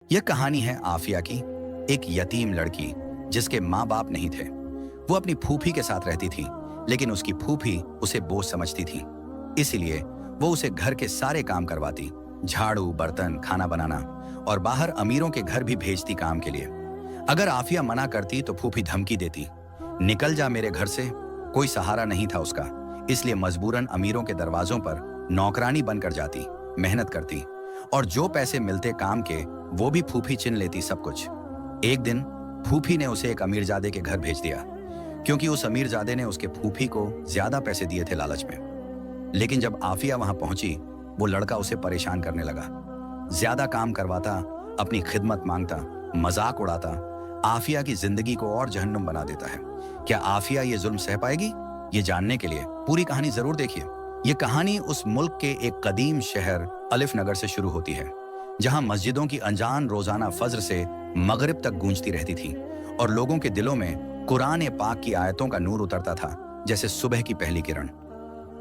यह कहानी है आफिया की, एक यतीम लड़की जिसके माँ बाप नहीं थे। वो अपनी फूफी के साथ रहती थी, लेकिन उसकी फूफी उसे बोझ समझती थी। इसीलिए वो उसे घर के सारे काम करवाती, झाड़ू, बर्तन, खाना बनाना, और बाहर अमीरों के घर भी भेजती काम के लिए। अगर आफिया मना करती तो फूफी धमकी देती, निकल जा मेरे घर से। कोई सहारा नहीं था उसका, इसलिए मजबूरन अमीरों के दरवाजों पर नौकरानी बनकर जाती, मेहनत करती, और जो पैसे मिलते काम के वो भी फूफी चिन लेती सब कुछ। एक दिन फूफी ने उसे एक अमीरजादे के घर भेज दिया, क्योंकि उस अमीरजादे ने उसके फूफी को ज्यादा पैसे दिए थे लालच में। लेकिन जब आफिया वहां पहुंची, वो लड़का उसे परेशान करने लगा, ज्यादा काम करवाता, अपनी खिदमत मांगता, मजाक उड़ाता, आफिया की जिंदगी को और जहन्नुम बना देता है। क्या आफिया ये जुल्म सह पाएगी? ये जानने के लिए पूरी कहानी जरूर देखिए। ये कहानी उस मुल्क के एक कदीम शहर अलिफ नगर से शुरू होती है, जहां मस्जिदों की अजान रोजाना फज्र से मगरिब तक गूंजती रहती थी और लोगों के दिलों में कुरान पाक की आयतों का नूर उतरता था, जैसे सुबह की पहली किरण।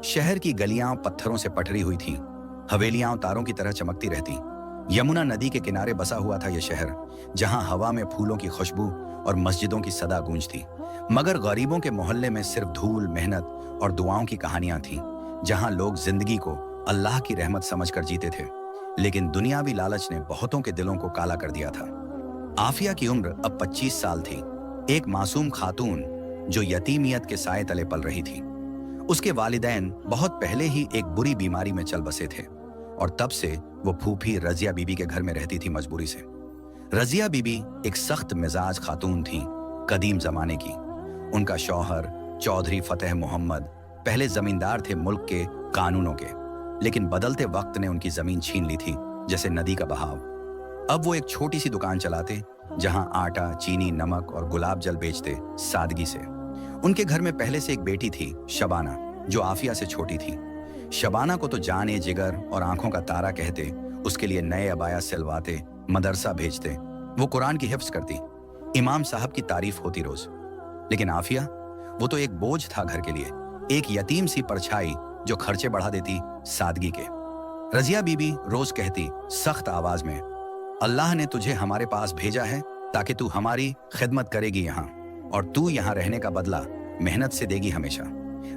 शहर की गलियां पत्थरों से पटरी हुई थीं, हवेलियां तारों की तरह चमकती रहती। यमुना नदी के किनारे बसा हुआ था यह शहर, जहां हवा में फूलों की खुशबू और मस्जिदों की सदा गूंजती। मगर गरीबों के मोहल्ले में सिर्फ धूल, मेहनत और दुआओं की कहानियां थीं, जहां लोग जिंदगी को अल्लाह की रहमत समझकर जीते थे। लेकिन दुनियावी लालच ने बहुतों के दिलों को काला कर दिया था। आफिया की उम्र अब 25 साल थी, एक मासूम खातून जो यतीमियत के साए तले पल रही थी। उसके वालिदैन बहुत पहले ही एक बुरी बीमारी में चल बसे थे, और तब से वो फूफी रजिया बीबी के घर में रहती थी मजबूरी से। रजिया बीबी एक सख्त मिजाज खातून थी, कदीम जमाने की। उनका शौहर चौधरी फतेह मोहम्मद पहले जमींदार थे मुल्क के कानूनों के, लेकिन बदलते वक्त ने उनकी जमीन छीन ली थी, जैसे नदी का बहाव। अब वो एक छोटी सी दुकान चलाते, जहां आटा, चीनी, नमक और गुलाब जल बेचते, सादगी से। उनके घर में पहले से एक बेटी थी, शबाना, जो आफिया से छोटी थी। शबाना को तो जान ए जिगर और आंखों का तारा कहते, उसके लिए नए अबाया सिलवाते, मदरसा भेजते, वो कुरान की हिफ्ज करती, इमाम साहब की तारीफ होती रोज। लेकिन आफिया, वो तो एक बोझ था घर के लिए, एक यतीम सी परछाई जो खर्चे बढ़ा देती सादगी के। रजिया बीबी रोज कहती सख्त आवाज में, अल्लाह ने तुझे हमारे पास भेजा है ताकि तू हमारी खिदमत करेगी यहाँ, और तू यहाँ रहने का बदला मेहनत से देगी हमेशा।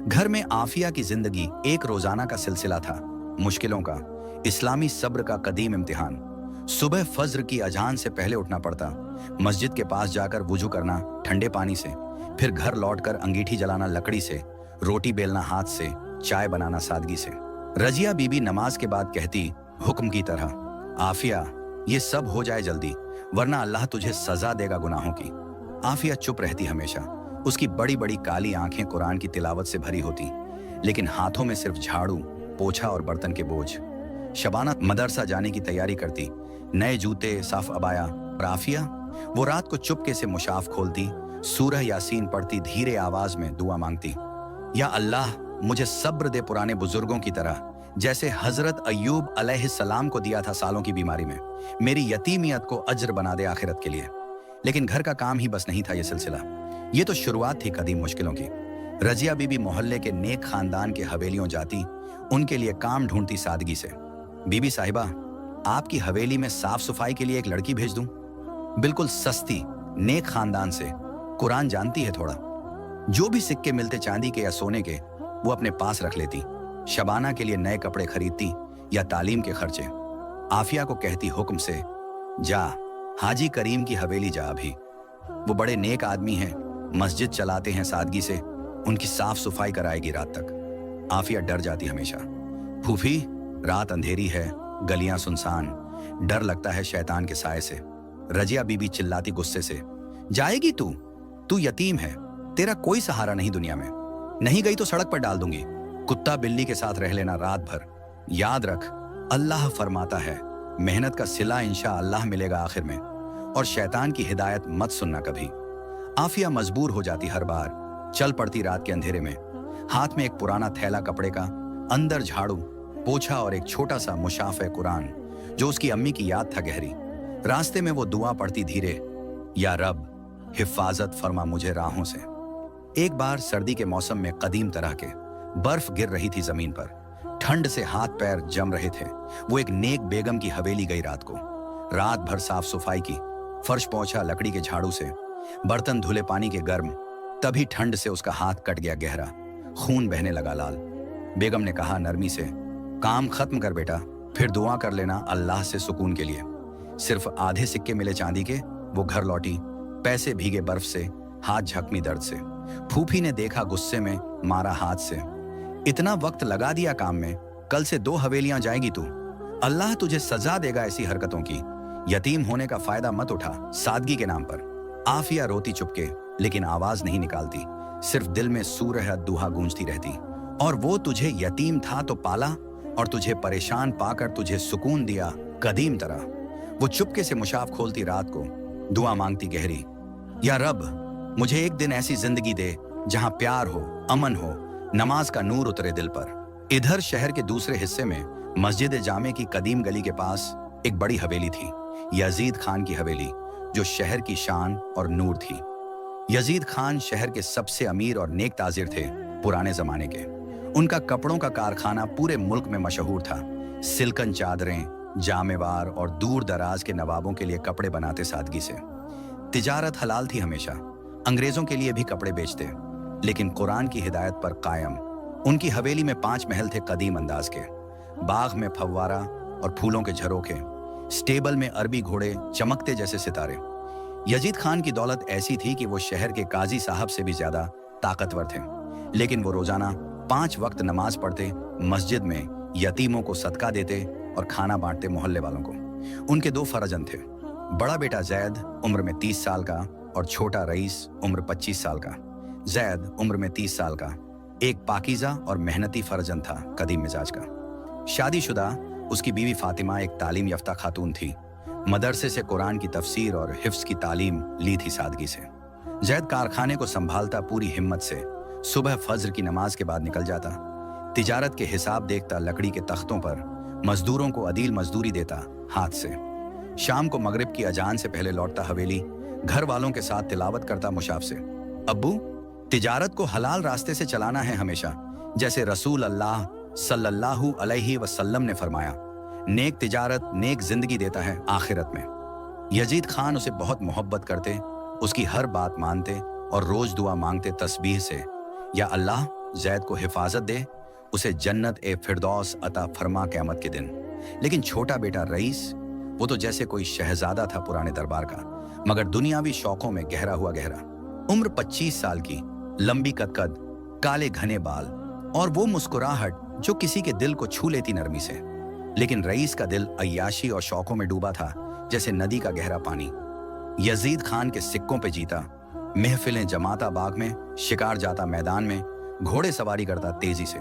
घर में आफिया की जिंदगी एक रोजाना का सिलसिला था, मुश्किलों का, इस्लामी सब्र का कदीम इम्तिहान। सुबह फज्र की अजान से पहले उठना पड़ता, मस्जिद के पास जाकर वुजू करना ठंडे पानी से, फिर घर लौटकर अंगीठी जलाना लकड़ी से, रोटी बेलना हाथ से, चाय बनाना सादगी से। रजिया बीबी नमाज के बाद कहती हुक्म की तरह, आफिया ये सब हो जाए जल्दी, वरना अल्लाह तुझे सजा देगा गुनाहों की। आफिया चुप रहती हमेशा, उसकी बड़ी बड़ी काली आंखें कुरान की तिलावत से भरी होती, लेकिन हाथों में सिर्फ झाड़ू, पोछा और बर्तन के बोझ। शबाना मदरसा जाने की तैयारी करती, नए जूते, साफ अबाया। और आफिया, वो रात को चुपके से मुशाफ खोलती, सूरह यासीन पढ़ती, धीरे आवाज में दुआ मांगती, या अल्लाह मुझे सब्र दे पुराने बुजुर्गों की तरह, जैसे हजरत अय्यूब अलैहिस्सलाम को दिया था सालों की बीमारी में। मेरी यतीमियत को अज्र बना दे आखिरत के लिए। लेकिन घर का काम ही बस नहीं था ये सिलसिला, ये तो शुरुआत थी कदीम मुश्किलों की। रजिया बीबी मोहल्ले के नेक खानदान के हवेलियों जाती, उनके लिए काम ढूंढती सादगी से। बीबी साहिबा, आपकी हवेली में साफ सफाई के लिए एक लड़की भेज दूं? बिल्कुल सस्ती, नेक खानदान से, कुरान जानती है थोड़ा। जो भी सिक्के मिलते चांदी के या सोने के, वो अपने पास रख लेती। शबाना के लिए नए कपड़े खरीदती या तालीम के खर्चे। आफिया को कहती हुक्म से, जा हाजी करीम की हवेली जा अभी, वो बड़े नेक आदमी हैं, मस्जिद चलाते हैं सादगी से, उनकी साफ सफाई कराएगी रात तक। आफिया डर जाती हमेशा, फूफी रात अंधेरी है, गलियां सुनसान, डर लगता है शैतान के साए से। रजिया बीबी चिल्लाती गुस्से से, जाएगी तू? तू यतीम है, तेरा कोई सहारा नहीं दुनिया में, नहीं गई तो सड़क पर डाल दूंगी, कुत्ता बिल्ली के साथ रह लेना रात भर। याद रख, अल्लाह फरमाता है मेहनत का सिला इंशा अल्लाह मिलेगा आखिर में, और शैतान की हिदायत मत सुनना कभी। आफिया मजबूर हो जाती हर बार, चल पड़ती रात के अंधेरे में, हाथ में एक पुराना थैला कपड़े का, अंदर झाड़ू, पोछा और एक छोटा सा मुशाफ़े कुरान, जो उसकी अम्मी की याद था गहरी। रास्ते में वो दुआ पढ़ती धीरे, या रब हिफाजत फरमा मुझे राहों से। एक बार सर्दी के मौसम में कदीम तरह के बर्फ गिर रही थी जमीन पर, ठंड से हाथ पैर जम रहे थे। वो एक नेक बेगम की हवेली गई रात को। रात भर साफ सफाई की, फर्श पोंछा लकड़ी के झाड़ू से, बर्तन धुले पानी के गर्म। तभी ठंड से उसका हाथ कट गया गहरा, खून बहने लगा लाल। बेगम ने कहा नरमी से, काम खत्म कर बेटा, फिर दुआ कर लेना अल्लाह से सुकून के लिए। सिर्फ आधे सिक्के मिले चांदी के, वो घर लौटी, पैसे भीगे बर्फ से, हाथ झकमी दर्द से। फूफी ने देखा गुस्से में, मारा हाथ से, इतना वक्त लगा दिया काम में, कल से 2 हवेलियां जाएगी तू, अल्लाह तुझे सजा देगा ऐसी हरकतों की। यतीम होने का फायदा मत उठा सादगी के नाम पर। आफिया रोती चुपके, लेकिन आवाज नहीं निकालती, सिर्फ दिल में सूरह दुहा गूंजती रहती। और वो तुझे यतीम था तो पाला, और तुझे परेशान पाकर तुझे सुकून दिया कदीम तरह। वो चुपके से मुशाफ खोलती रात को, दुआ मांगती गहरी, या रब मुझे एक दिन ऐसी जिंदगी दे जहां प्यार हो, अमन हो, नमाज का नूर उतरे दिल पर। इधर शहर के दूसरे हिस्से में मस्जिद जामे की कदीम गली के पास एक बड़ी हवेली थी, यजीद खान की हवेली, जो शहर की शान और नूर थी। यजीद खान शहर के सबसे अमीर और नेक ताजिर थे पुराने जमाने के। उनका कपड़ों का कारखाना पूरे मुल्क में मशहूर था। सिल्कन चादरें, जामेवार और दूर दराज के नवाबों के लिए कपड़े बनाते सादगी से। तिजारत हलाल थी हमेशा, अंग्रेजों के लिए भी कपड़े बेचते, लेकिन कुरान की हिदायत पर कायम। उनकी हवेली में 5 महल थे कदीम अंदाज के, बाग में फव्वारा और फूलों के झरोखे, स्टेबल में अरबी घोड़े चमकते जैसे सितारे। यजीद खान की दौलत ऐसी थी कि वो शहर के काजी साहब से भी ज्यादा ताकतवर थे, लेकिन वो रोजाना 5 वक्त नमाज पढ़ते, मस्जिद में यतीमों को सदका देते और खाना बांटते मोहल्ले वालों को। उनके 2 फरजंद थे, बड़ा बेटा जैद उम्र में 30 साल का और छोटा रईस उम्र 25 साल का। जैद उम्र में 30 साल का एक पाकीज़ा और मेहनती फरजंद था कदीम मिजाज का। शादीशुदा उसकी बीवी फातिमा एक तालीम याफ्ता खातून थी, मदरसे से कुरान की तफसीर और हिफ्स की तालीम ली थी सादगी से। जैद कारखाने को संभालता पूरी हिम्मत से, सुबह फज्र की नमाज के बाद निकल जाता, तिजारत के हिसाब देखता लकड़ी के तख्तों पर, मजदूरों को अदील मजदूरी देता हाथ से। शाम को मगरिब की अजान से पहले लौटता हवेली, घर वालों के साथ तिलावत करता मुशाफ से, अब्बू तिजारत को हलाल रास्ते से चलाना है हमेशा, जैसे रसूल अल्लाह सल्लल्लाहु अलैहि वसल्लम ने फरमाया, नेक तिजारत नेक जिंदगी देता है आखिरत में। यजीद खान उसे बहुत मोहब्बत करते, उसकी हर बात मानते और रोज दुआ मांगते तस्बीह से, या अल्लाह जैद को हिफाजत दे, उसे जन्नत ए फिरदौस अता फरमा क़यामत के दिन। लेकिन छोटा बेटा रईस, वो तो जैसे कोई शहजादा था पुराने दरबार का, मगर दुनियावी शौकों में गहरा हुआ गहरा। उम्र 25 साल की, लंबी कद, काले घने बाल और वो मुस्कुराहट जो किसी के दिल को छू लेती नरमी से। लेकिन रईस का दिल अय्याशी और शौकों में डूबा था जैसे नदी का गहरा पानी। यजीद खान के सिक्कों पे जीता, महफिलें जमाता बाग में, शिकार जाता मैदान में, घोड़े सवारी करता तेजी से।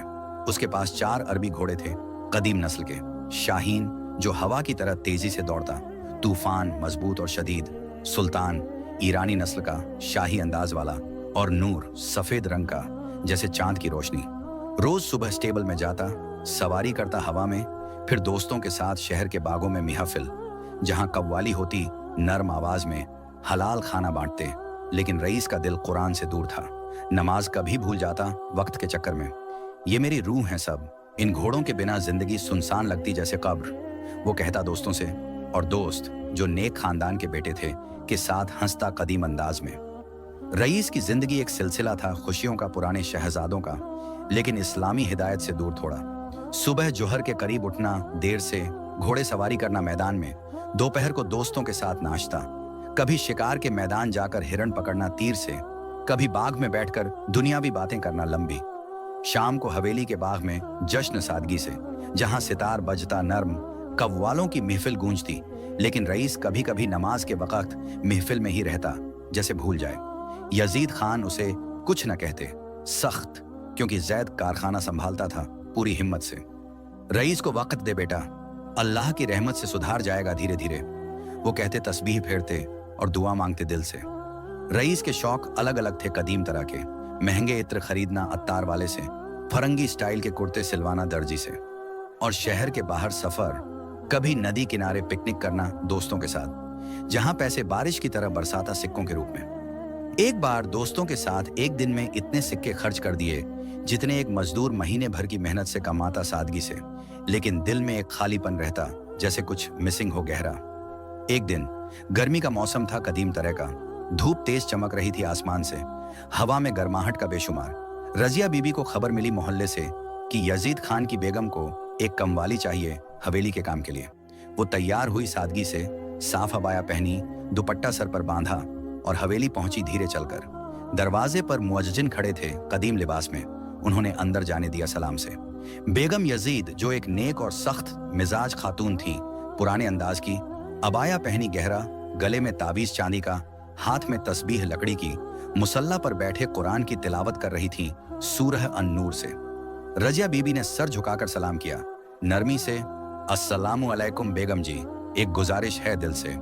उसके पास 4 अरबी घोड़े थे कदीम नस्ल के, शाहीन जो हवा की तरह तेजी से दौड़ता, तूफान मजबूत और शदीद, सुल्तान ईरानी नस्ल का शाही अंदाज वाला, और नूर सफेद रंग का जैसे चांद की रोशनी। रोज सुबह स्टेबल में जाता, सवारी करता हवा में, फिर दोस्तों के साथ शहर के बागों में महफिल, जहां कव्वाली होती नर्म आवाज में, हलाल खाना बांटते। लेकिन रईस का दिल कुरान से दूर था, नमाज कभी भूल जाता वक्त के चक्कर में। ये मेरी रूह है सब, इन घोड़ों के बिना जिंदगी सुनसान लगती जैसे कब्र, वो कहता दोस्तों से। और दोस्त जो नेक खानदान के बेटे थे के साथ हंसता कदीम अंदाज में। रईस की जिंदगी एक सिलसिला था खुशियों का पुराने शहजादों का, लेकिन इस्लामी हिदायत से दूर थोड़ा। सुबह जोहर के करीब उठना देर से, घोड़े सवारी करना मैदान में, दोपहर को दोस्तों के साथ नाश्ता, कभी शिकार के मैदान जाकर हिरण पकड़ना तीर से, कभी बाग में बैठकर दुनियावी बातें करना लंबी। शाम को हवेली के बाग में जश्न सादगी से, जहां सितार बजता नर्म, कव्वालों की महफिल गूंजती। लेकिन रईस कभी कभी नमाज के वक्त महफिल में ही रहता, जैसे भूल जाए। यजीद खान उसे कुछ न कहते, सख्त, क्योंकि जैद कारखाना संभालता था पूरी हिम्मत से। रईस को वक्त दे बेटा, अल्लाह की रहमत से सुधार जाएगा धीरे धीरे, वो कहते तस्बीह फेरते और दुआ मांगते दिल से। रईस के शौक अलग अलग थे कदीम तरह के, महंगे इत्र खरीदना अत्तार वाले से, फरंगी स्टाइल के कुर्ते सिलवाना दर्जी से, और शहर के बाहर सफर, कभी नदी किनारे पिकनिक करना दोस्तों के साथ, जहां पैसे बारिश की तरह बरसाता सिक्कों के रूप में। एक बार दोस्तों के साथ एक दिन में इतने सिक्के खर्च कर दिए जितने एक मजदूर महीने भर की मेहनत से कमाता सादगी से, लेकिन दिल में एक खालीपन रहता, जैसे कुछ मिसिंग हो गहरा। एक दिन गर्मी का मौसम था कदीम तरह का। धूप तेज चमक रही थी आसमान से, हवा में गर्माहट का बेशुमार। रजिया बीबी को खबर मिली मोहल्ले से कि यजीद खान की बेगम को एक कमवाली चाहिए हवेली के काम के लिए। वो तैयार हुई सादगी से, साफ अबाया पहनी, दुपट्टा सर पर बांधा और हवेली पहुंची धीरे चलकर। दरवाजे पर मुअज्जिन खड़े थे कदीम लिबास में। उन्होंने अंदर जाने दिया सलाम से। बेगम यजीद, जो एक नेक और सख्त मिजाज खातून थी, पुराने अंदाज की, अबाया पहनी गहरा, गले में ताबीज चांदी का, हाथ में तस्बीह लकड़ी की, मुसल्ला पर बैठे कुरान की तिलावत कर रही थी सूरह अन-नूर से। रजिया बीबी ने सर झुकाकर सलाम किया, नरमी से, अस्सलामु अलैकुम बेगम जी, एक गुजारिश है दिल से।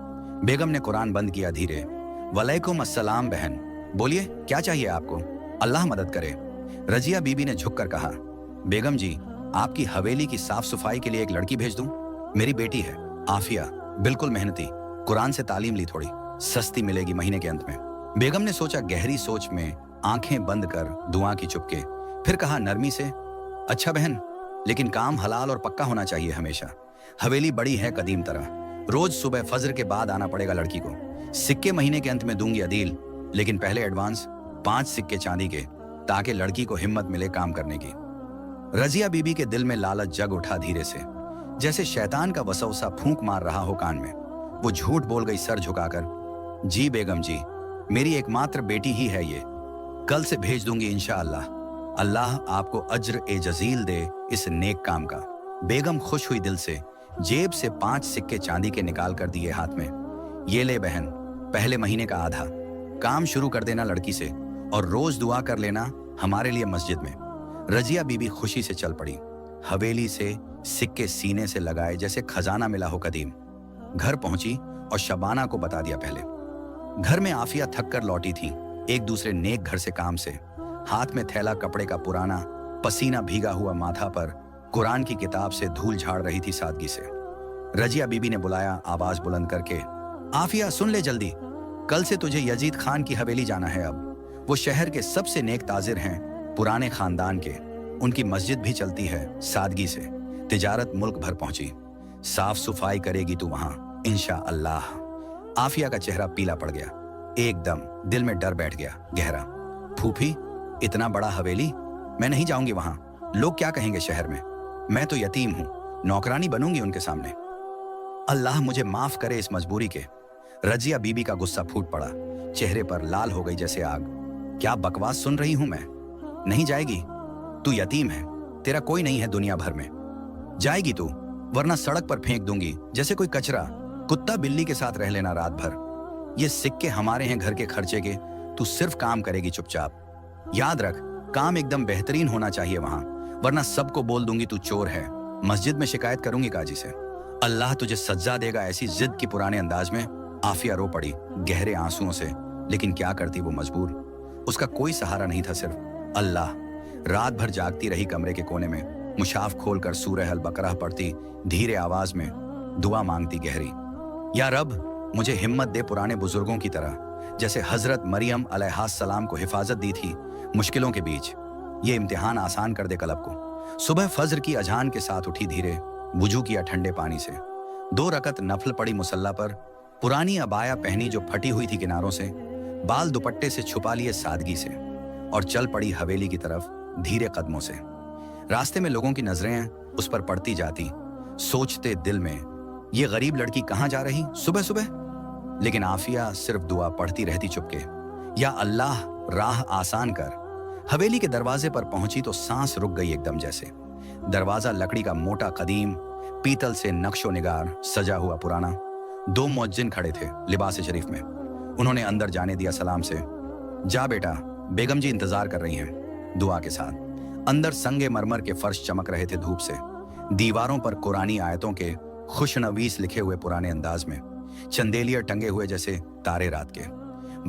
बेगम ने कुरान बंद किया धीरे। वलैकुम अस्सलाम बहन, बोलिए क्या चाहिए आपको, अल्लाह मदद करे। रजिया बीबी ने झुककर कहा, बेगम जी, आपकी हवेली की साफ सफाई के लिए एक लड़की भेज दूं? मेरी बेटी है आफिया, बिल्कुल मेहनती, कुरान से तालीम ली, थोड़ी सस्ती मिलेगी महीने के अंत में। बेगम ने सोचा, गहरी सोच में आंखें बंद कर दुआ की चुपके। फिर कहा नरमी से, अच्छा बहन, लेकिन काम हलाल और पक्का होना चाहिए हमेशा। हवेली बड़ी है कदीम तरह, रोज सुबह फजर के बाद आना पड़ेगा लड़की को। सिक्के महीने के अंत में दूंगी अदील, लेकिन पहले एडवांस 5 सिक्के चांदी के, ताकि लड़की को हिम्मत मिले काम करने की। रजिया बीबी के दिल में लालच जग उठा धीरे से, जैसे शैतान का वसवसा फूंक मार रहा हो कान में। वो झूठ बोल गई सर झुकाकर, जी बेगम जी, मेरी एकमात्र बेटी ही है ये, कल से भेज दूंगी इंशाअल्लाह। अल्लाह आपको अज्र ए जजील दे इस नेक काम का। बेगम खुश हुई दिल से, जेब से 5 सिक्के चांदी के निकाल कर दिए हाथ में। ये ले बहन, पहले महीने का आधा, काम शुरू कर देना लड़की से, और रोज दुआ कर लेना हमारे लिए मस्जिद में। रजिया बीबी खुशी से चल पड़ी, हवेली से सिक्के सीने से लगाए जैसे खजाना मिला हो कदीम। घर पहुंची और शबाना को बता दिया पहले। घर में आफिया थक कर लौटी थी एक दूसरे नेक घर से काम से। हाथ में थैला कपड़े का पुराना, पसीना भीगा हुआ माथा पर कुरान की किताब से धूल झाड़ रही थी सादगी से। रजिया बीबी ने बुलाया आवाज बुलंद करके, आफिया सुन ले जल्दी, कल से तुझे यजीद खान की हवेली जाना है। अब वो शहर के सबसे नेक ताजिर हैं, पुराने खानदान के। उनकी मस्जिद भी चलती है सादगी से। तिजारत मुल्क भर पहुंची। साफ सफाई करेगी तू वहां इंशाअल्लाह। आफिया का चेहरा पीला पड़ गया, एकदम दिल में डर बैठ गया गहरा। फूफी, इतना बड़ा हवेली, मैं नहीं जाऊंगी वहां, लोग क्या कहेंगे शहर में, मैं तो यतीम हूं, नौकरानी बनूंगी उनके सामने। अल्लाह मुझे माफ करे इस मजबूरी के। रजिया बीबी का गुस्सा फूट पड़ा, चेहरे पर लाल हो गई जैसे आग। क्या बकवास सुन रही हूं मैं, नहीं जाएगी, तू यतीम है, तेरा कोई नहीं है दुनिया भर में। जाएगी तू, वरना सड़क पर फेंक दूंगी जैसे कोई कचरा। कुत्ता बिल्ली के साथ रह लेना रात भर। ये सिक्के हमारे हैं घर के खर्चे के, तू सिर्फ काम करेगी चुपचाप। याद रख, काम एकदम बेहतरीन होना चाहिए वहां, वरना सबको बोल दूंगी तू चोर है। मस्जिद में शिकायत करूंगी काजी से। अल्लाह तुझे सज्जा देगा ऐसी जिद की पुराने अंदाज में। आफिया रो पड़ी गहरे आंसुओं से, लेकिन क्या करती वो मजबूर। उसका कोई सहारा नहीं था, सिर्फ अल्लाह। रात भर जागती रही कमरे के कोने में, मुशाफ खोलकर सूरह अल बकरा पढ़ती धीरे आवाज में, दुआ मांगती गहरी, या रब मुझे हिम्मत दे पुराने बुजुर्गों की तरह, जैसे हजरत मरियम अलैहिस्सलाम को हिफाजत दी थी मुश्किलों के बीच। ये इम्तिहान आसान कर दे कलब को। सुबह फज्र की अजान के साथ उठी धीरे, वुजू किया ठंडे पानी से। 2 रकत नफल पड़ी मुसल्ला पर, पुरानी अबाया पहनी जो फटी हुई थी किनारों से, बाल दुपट्टे से छुपा लिए सादगी से, और चल पड़ी हवेली की तरफ धीरे कदमों से। रास्ते में लोगों की नजरें उस पर पड़ती जाती, सोचते दिल में, ये गरीब लड़की कहाँ जा रही सुबह सुबह। लेकिन आफिया सिर्फ दुआ पढ़ती रहती चुपके, या अल्लाह राह आसान कर। हवेली के दरवाजे पर पहुंची तो सांस रुक गई एकदम जैसे। दरवाजा लकड़ी का मोटा कदीम, पीतल से नक्शो निगार सजा हुआ पुराना। 2 मुअज्जिन खड़े थे लिबास शरीफ में। उन्होंने अंदर जाने दिया सलाम से। जा बेटा, बेगम जी इंतजार कर रही हैं, दुआ के साथ। अंदर संगे मरमर के फर्श चमक रहे थे धूप से। दीवारों पर कुरानी आयतों के खुशनवीस लिखे हुए पुराने अंदाज में, चंदेलिया टंगे हुए जैसे तारे रात के।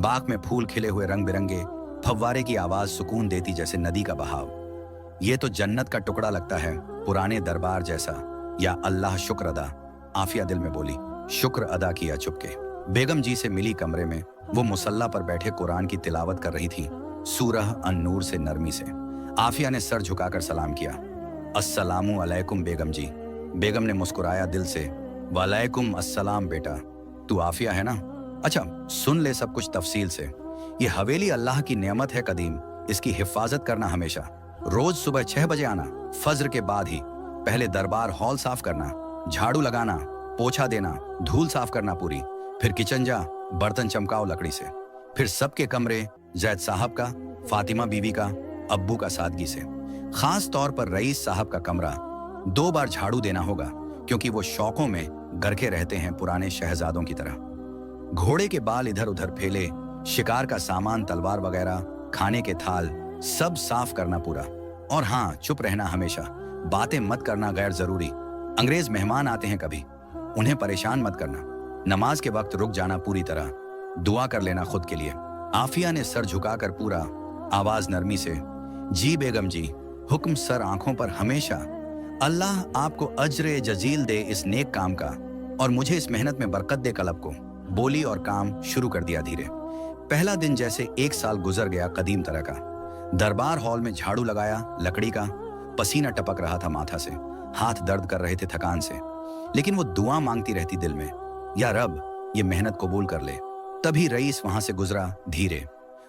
बाग में फूल खिले हुए रंग बिरंगे, फव्वारे की आवाज सुकून देती जैसे नदी का बहाव। ये तो जन्नत का टुकड़ा लगता है, पुराने दरबार जैसा। या अल्लाह शुक्र अदा, आफिया दिल में बोली। शुक्र अदा किया चुपके। बेगम जी से मिली कमरे में। वो मुसल्ला पर बैठे कुरान की तिलावत कर रही थी सूरह अन-नूर से नरमी से। आफिया ने सर झुकाकर सलाम किया, अस्सलामु अलैकुम बेगम जी। बेगम ने मुस्कुराया दिल से, वालेकुम अस्सलाम बेटा। तू आफिया है ना? अच्छा सुन ले सब कुछ तफसील से। ये हवेली अल्लाह की नेमत है कदीम, इसकी हिफाजत करना हमेशा। रोज सुबह 6 बजे आना, फज्र के बाद ही। पहले दरबार हॉल साफ करना, झाड़ू लगाना, पोछा देना, धूल साफ करना पूरी। फिर किचन जा, बर्तन चमकाओ लकड़ी से। फिर सबके कमरे, जैद साहब का, फातिमा बीवी का, अब्बू का सादगी से। खास तौर पर रईस साहब का कमरा 2 बार झाड़ू देना होगा, क्योंकि वो शौकों में गरके रहते हैं पुराने शहजादों की तरह। घोड़े के बाल इधर उधर फैले, शिकार का सामान, तलवार वगैरह, खाने के थाल, सब साफ करना पूरा। और हाँ, चुप रहना हमेशा, बातें मत करना गैर जरूरी। अंग्रेज मेहमान आते हैं कभी, उन्हें परेशान मत करना। नमाज के वक्त रुक जाना पूरी तरह, दुआ कर लेना खुद के लिए। आफिया ने सर झुकाकर पूरा, आवाज नरमी से, जी बेगम जी, हुक्म सर आंखों पर हमेशा। अल्लाह आपको अज्र जजील दे इस नेक काम का, और मुझे इस मेहनत में बरकत दे कलब को। बोली और काम शुरू कर दिया धीरे। पहला दिन जैसे 1 साल गुजर गया कदीम तरह का। दरबार हॉल में झाड़ू लगाया लकड़ी का, पसीना टपक रहा था माथा से, हाथ दर्द कर रहे थे थकान से, लेकिन वो दुआ मांगती रहती दिल में, या रब ये मेहनत कबूल कर ले। तभी रईस वहां से गुजरा धीरे।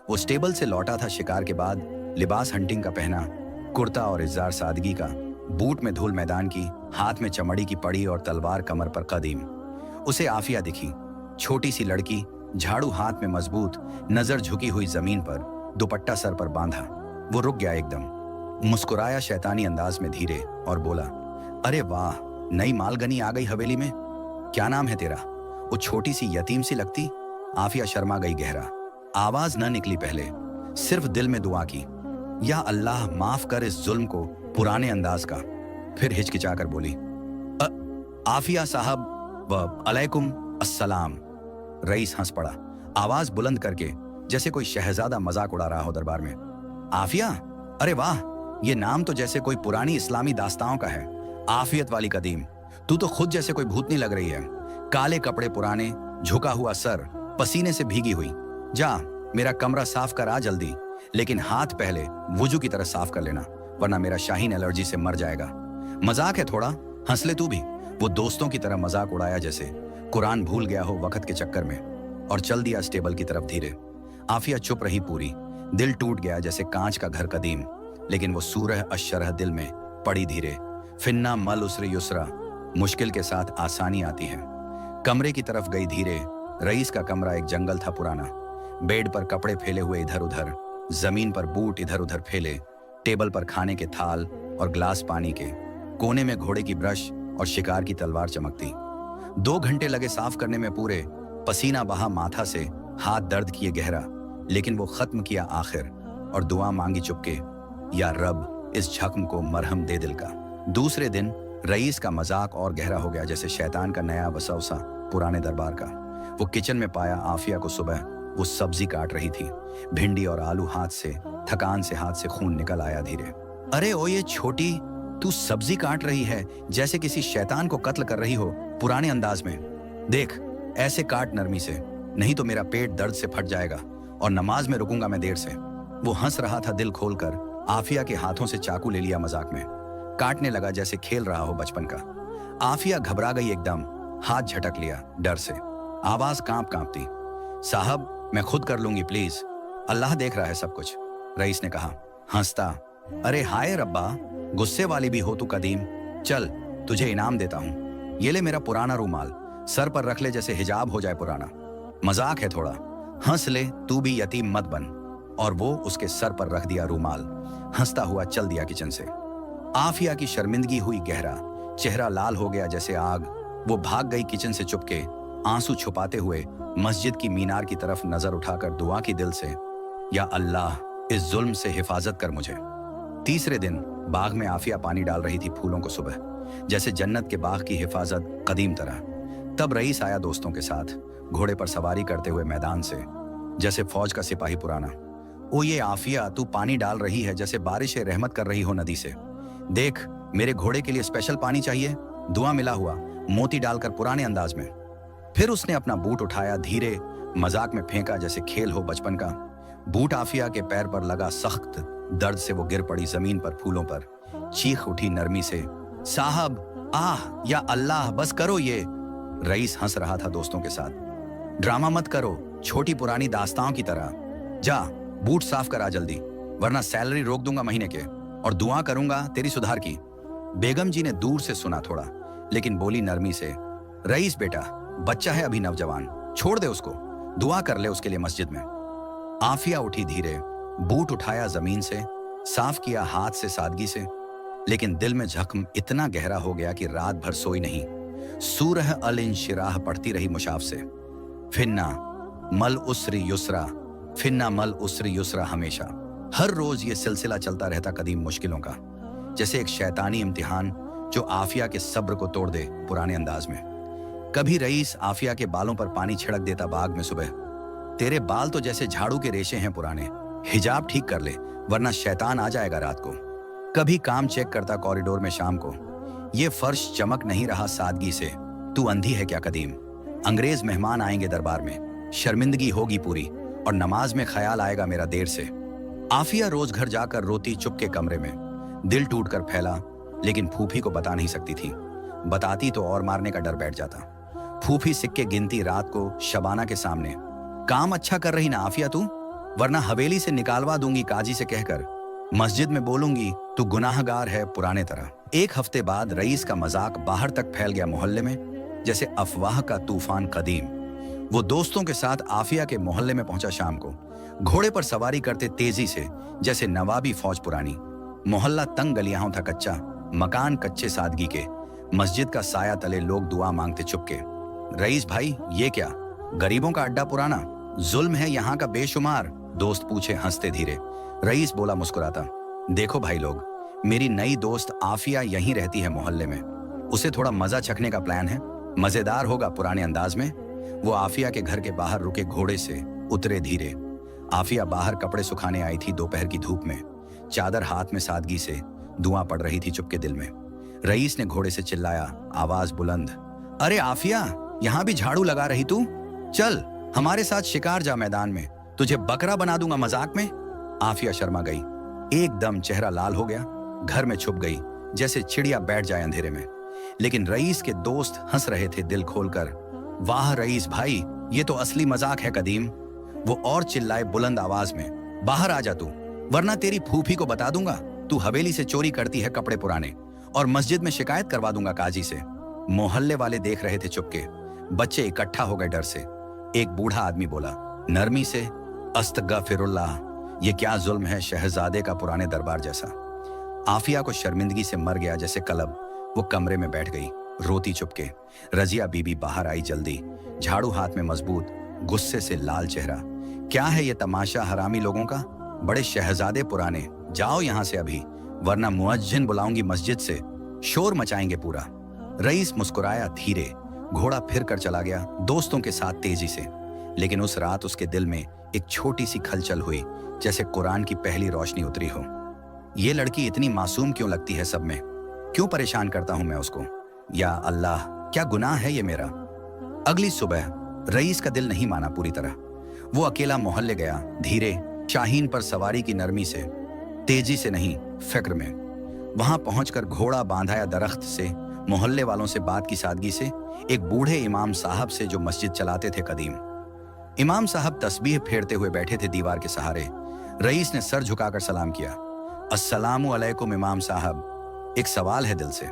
वो स्टेबल से लौटा था शिकार के बाद, लिबास हंटिंग का पहना, कुर्ता और इज़ार सादगी का, बूट में धूल मैदान की, हाथ में चमड़ी की पड़ी और तलवार कमर पर कदीम। उसे आफिया दिखी, छोटी सी लड़की, झाड़ू हाथ में मजबूत, नजर झुकी हुई जमीन पर, दुपट्टा सर पर बांधा। वो रुक गया एकदम, मुस्कुराया शैतानी अंदाज में धीरे और बोला, अरे वाह, नई मालगनी आ गई हवेली में। क्या नाम है तेरा? वो छोटी सी यतीम सी लगती। आफिया शर्मा गई गहरा, आवाज न निकली पहले, सिर्फ दिल में दुआ की, या अल्लाह माफ कर इस जुल्म को, पुराने अंदाज का। फिर हिचकिचाकर बोली, आफिया साहब व अलैकुम अस्सलाम। रईस हंस पड़ा, आवाज बुलंद करके, जैसे कोई शहजादा मजाक उड़ा रहा हो दरबार में। आफिया? अरे वाह, ये नाम तो जैसे कोई पुरानी इस्लामी दास्ताओं का है। आफियत वाली कदीम, तू तो खुद जैसे कोई भूतनी लग रही है। काले कपड़े पुराने, झुका हुआ सर, पसीने से भीगी हुई। जा, मेरा कमरा साफ कर आ जल्दी, लेकिन हाथ पहले वुजू की तरह साफ कर लेना, वरना मेरा शाहीन एलर्जी से मर जाएगा। मजाक है थोड़ा, हंस ले तू भी। वो दोस्तों की तरह मजाक उड़ाया जैसे कुरान भूल गया हो वक्त के चक्कर में, और चल दिया स्टेबल की तरफ धीरे। आफिया चुप रही पूरी, दिल टूट गया जैसे कांच का घर कदीम, लेकिन वो सूरह अशरह दिल में पड़ी धीरे। फिन्ना मल उसरे युसरा, मुश्किल के साथ आसानी आती है। कमरे की तरफ गई धीरे। रईस का कमरा एक जंगल था पुराना। बेड पर कपड़े फैले हुए इधर उधर, जमीन पर बूट इधर उधर फैले, टेबल पर खाने के थाल और ग्लास पानी के, कोने में घोड़े की ब्रश और शिकार की तलवार चमकती। 2 घंटे लगे साफ करने में पूरे, पसीना बहा माथा से, हाथ दर्द किए गहरा, लेकिन वो खत्म किया आखिर, और दुआ मांगी चुपके, या रब इस जख्म को मरहम दे दिल का। दूसरे दिन रईस का मजाक और गहरा हो गया, जैसे शैतान का नया वसवसा पुराने दरबार का। वो किचन में पाया आफिया को सुबह, वो सब्जी काट रही थी, भिंडी और आलू हाथ से, थकान से हाथ से खून निकल आया धीरे। अरे ओ ये छोटी, तू सब्जी काट रही है जैसे किसी शैतान को कत्ल कर रही हो, पुराने अंदाज में। देख, ऐसे काट नरमी से, नहीं तो मेरा पेट दर्द से फट जाएगा और नमाज में रुकूंगा मैं देर से। वो हंस रहा था दिल खोलकर। आफिया के हाथों से चाकू ले लिया मजाक में, काटने लगा जैसे खेल रहा हो बचपन का। आफिया घबरा गई एकदम, हाथ झटक लिया डर से, आवाज कांपती। साहब मैं खुद कर लूंगी प्लीज, अल्लाह देख रहा है सब कुछ, रईस ने कहा हंसता। अरे हाय रब्बा, गुस्से वाली भी हो तू कदीम। चल तुझे इनाम देता हूँ, ये ले मेरा पुराना रूमाल, सर पर रख ले जैसे हिजाब हो जाए पुराना। मजाक है थोड़ा, हंस ले, तू भी यतीम मत बन। और वो उसके सर पर रख दिया रूमाल, हंसता हुआ चल दिया किचन से। आफिया की शर्मिंदगी हुई गहरा, चेहरा लाल हो गया जैसे आग। वो भाग गई किचन से चुपके, आंसू छुपाते हुए मस्जिद की मीनार की तरफ नजर उठाकर दुआ की दिल से, या अल्लाह इस जुल्म से हिफाजत कर मुझे। तीसरे दिन बाग में आफिया पानी डाल रही थी फूलों को सुबह, जैसे जन्नत के बाग की हिफाजत कदीम तरह। तब रईस आया दोस्तों के साथ, घोड़े पर सवारी करते हुए मैदान से, जैसे फौज का सिपाही पुराना। ओ ये आफिया, तू पानी डाल रही है जैसे बारिश रहमत कर रही हो नदी से। देख, मेरे घोड़े के लिए स्पेशल पानी चाहिए, दुआ मिला हुआ, मोती डालकर पुराने अंदाज में। फिर उसने अपना बूट उठाया धीरे, मजाक में फेंका जैसे खेल हो बचपन का। बूट आफिया के पैर पर लगा, सख्त दर्द से वो गिर पड़ी जमीन पर फूलों पर, चीख उठी नरमी से, साहब आह, या अल्लाह बस करो ये। रईस हंस रहा था दोस्तों के साथ, ड्रामा मत करो, छोटी पुरानी दास्तानों की तरह। जा बूट साफ करा जल्दी, वरना सैलरी रोक दूंगा महीने के, और दुआ करूंगा तेरी सुधार की। बेगम जी ने दूर से सुना थोड़ा, लेकिन बोली नरमी से, रईस बेटा बच्चा है अभी नौजवान, छोड़ दे उसको, दुआ कर ले उसके लिए मस्जिद में। आफिया उठी धीरे, बूट उठाया जमीन से, साफ किया हाथ से सादगी से, लेकिन दिल में जख्म इतना गहरा हो गया कि रात भर सोई नहीं। सूरह अल इंशिराह पढ़ती रही मुशाफ से, फिन्ना मल उसरी युसरा, फिन्ना मल उसरी युसरा। हमेशा हर रोज ये सिलसिला चलता रहता कदीम मुश्किलों का, जैसे एक शैतानी इम्तिहान जो आफिया के सब्र को तोड़ दे पुराने अंदाज में। कभी रईस आफिया के बालों पर पानी छिड़क देता बाग में सुबह, तेरे बाल तो जैसे झाड़ू के रेशे हैं पुराने, हिजाब ठीक कर ले वरना शैतान आ जाएगा रात को। कभी काम चेक करता कॉरिडोर में शाम को, ये फर्श चमक नहीं रहा सादगी से, तू अंधी है क्या कदीम। अंग्रेज मेहमान आएंगे दरबार में, शर्मिंदगी होगी पूरी, और नमाज में ख्याल आएगा मेरा देर से। आफिया रोज घर जाकर रोती चुपके कमरे में, दिल टूट कर फैला, लेकिन फूफी को बता नहीं सकती थी। बताती तो और मारने का डर बैठ जाता। फूफी सिक्के गिनती रात को शबाना के सामने, काम अच्छा कर रही ना आफिया तू, वरना हवेली से निकालवा दूंगी काजी से कहकर, मस्जिद में बोलूंगी तू गुनाहगार है पुराने तरह। एक हफ्ते बाद रईस का मजाक बाहर तक फैल गया मोहल्ले में, जैसे अफवाह का तूफान कदीम। वो दोस्तों के साथ आफिया के मोहल्ले में पहुंचा शाम को, घोड़े पर सवारी करते तेजी से जैसे नवाबी फौज पुरानी। मोहल्ला तंग गलियां था कच्चा, मकान कच्चे सादगी के, मस्जिद का साया तले लोग दुआ मांगते चुपके। रईस भाई ये क्या, गरीबों का अड्डा पुराना, जुल्म है यहाँ का बेशुमार, दोस्त पूछे हंसते धीरे। रईस बोला मुस्कुराता, देखो भाई लोग, मेरी नई दोस्त आफिया यहीं रहती है मोहल्ले में, उसे थोड़ा मजा चखने का प्लान है, मजेदार होगा पुराने अंदाज में। वो आफिया के घर के बाहर रुके घोड़े से उतरे धीरे। आफिया बाहर कपड़े सुखाने आई थी दोपहर की धूप में, चादर हाथ में सादगी से दुआ पड़ रही थी चुपके दिल में। रईस ने घोड़े से चिल्लाया, आवाज बुलंद, अरे आफिया यहाँ भी झाड़ू लगा रही तू, चल हमारे साथ शिकार जा मैदान में, तुझे बकरा बना दूंगा मजाक में। आफिया शर्मा गई, एकदम चेहरा लाल हो गया, घर में छुप गई जैसे चिड़िया बैठ जाए अंधेरे में। लेकिन रईस के दोस्त हंस रहे थे दिल खोलकर, वाह रईस भाई ये तो असली मजाक है कदीम। वो और चिल्लाए बुलंद आवाज में, बाहर आ जा तू, वरना तेरी फूफी को बता दूंगा तू हवेली से चोरी करती है कपड़े पुराने, और मस्जिद में शिकायत करवा दूंगा काजी से। मोहल्ले वाले देख रहे थे चुपके, बच्चे इकट्ठा हो गए डर से। एक बूढ़ा आदमी बोला नरमी से, अस्तगफिरुल्लाह, ये क्या जुल्म है शहजादे का पुराने दरबार जैसा। आफिया को शर्मिंदगी से मर गया जैसे कलब, वो कमरे में बैठ गई रोती चुपके। रजिया बीबी बाहर आई जल्दी, झाड़ू हाथ में मजबूत, गुस्से से लाल चेहरा। क्या है ये तमाशा हरामी लोगों का, बड़े शहजादे पुराने, जाओ यहां से अभी, वरना मुअज्जिन बुलाऊंगी मस्जिद से, शोर मचाएंगे पूरा। रईस मुस्कुराया धीरे, घोड़ा फिर कर चला गया दोस्तों के साथ तेजी से। लेकिन उस रात उसके दिल में एक छोटी सी खलचल हुई, जैसे कुरान की पहली रोशनी उतरी हो। ये लड़की इतनी मासूम क्यों लगती है सब में, क्यों परेशान करता हूं मैं उसको, या अल्लाह क्या गुनाह है ये मेरा। अगली सुबह रईस का दिल नहीं माना पूरी तरह। वो अकेला मोहल्ले गया धीरे, शाहीन पर सवारी की नरमी से, तेजी से नहीं फिक्र में। वहां पहुंचकर घोड़ा बांधाया दरख्त से, मोहल्ले वालों से बात की सादगी से, एक बूढ़े इमाम साहब से जो मस्जिद चलाते थे कदीम। इमाम साहब तस्बीह फेरते हुए बैठे थे दीवार के सहारे। रईस ने सर झुकाकर सलाम किया, अस्सलामु अलैकुम इमाम साहब, एक सवाल है दिल से।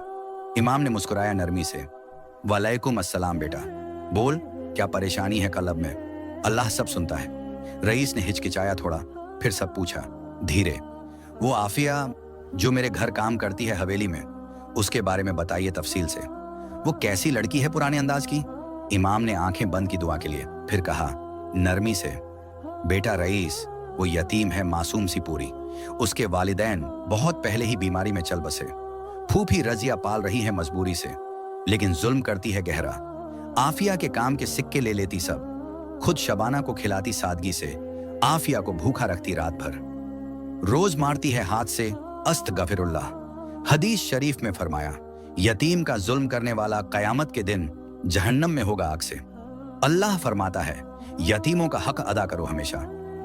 इमाम ने मुस्कुराया नरमी से, वालेकुम अस्सलाम बेटा, बोल क्या परेशानी है कलब में, अल्लाह सब सुनता है। रईस ने हिचकिचाया थोड़ा, फिर सब पूछा धीरे, वो आफिया जो मेरे घर काम करती है हवेली में, उसके बारे में बताइए तफसील से, वो कैसी लड़की है पुराने अंदाज की। इमाम ने आंखें बंद की दुआ के लिए, फिर कहा नरमी से, बेटा रईस वो यतीम है मासूम सी पूरी, उसके वालिदैन बहुत पहले ही बीमारी में चल बसे। फूफी रजिया पाल रही है मजबूरी से, लेकिन जुल्म करती है गहरा। आफिया के काम के सिक्के ले लेती सब, खुद शबाना को खिलाती सादगी से, आफिया को भूखा रखती रात भर, रोज मारती है हाथ से अस्तगफिरुल्लाह। हदीस शरीफ में फरमाया, यतीम का जुल्म करने वाला कयामत के दिन जहन्नम में होगा आग से। अल्लाह फरमाता है यतीमों का हक अदा करो हमेशा,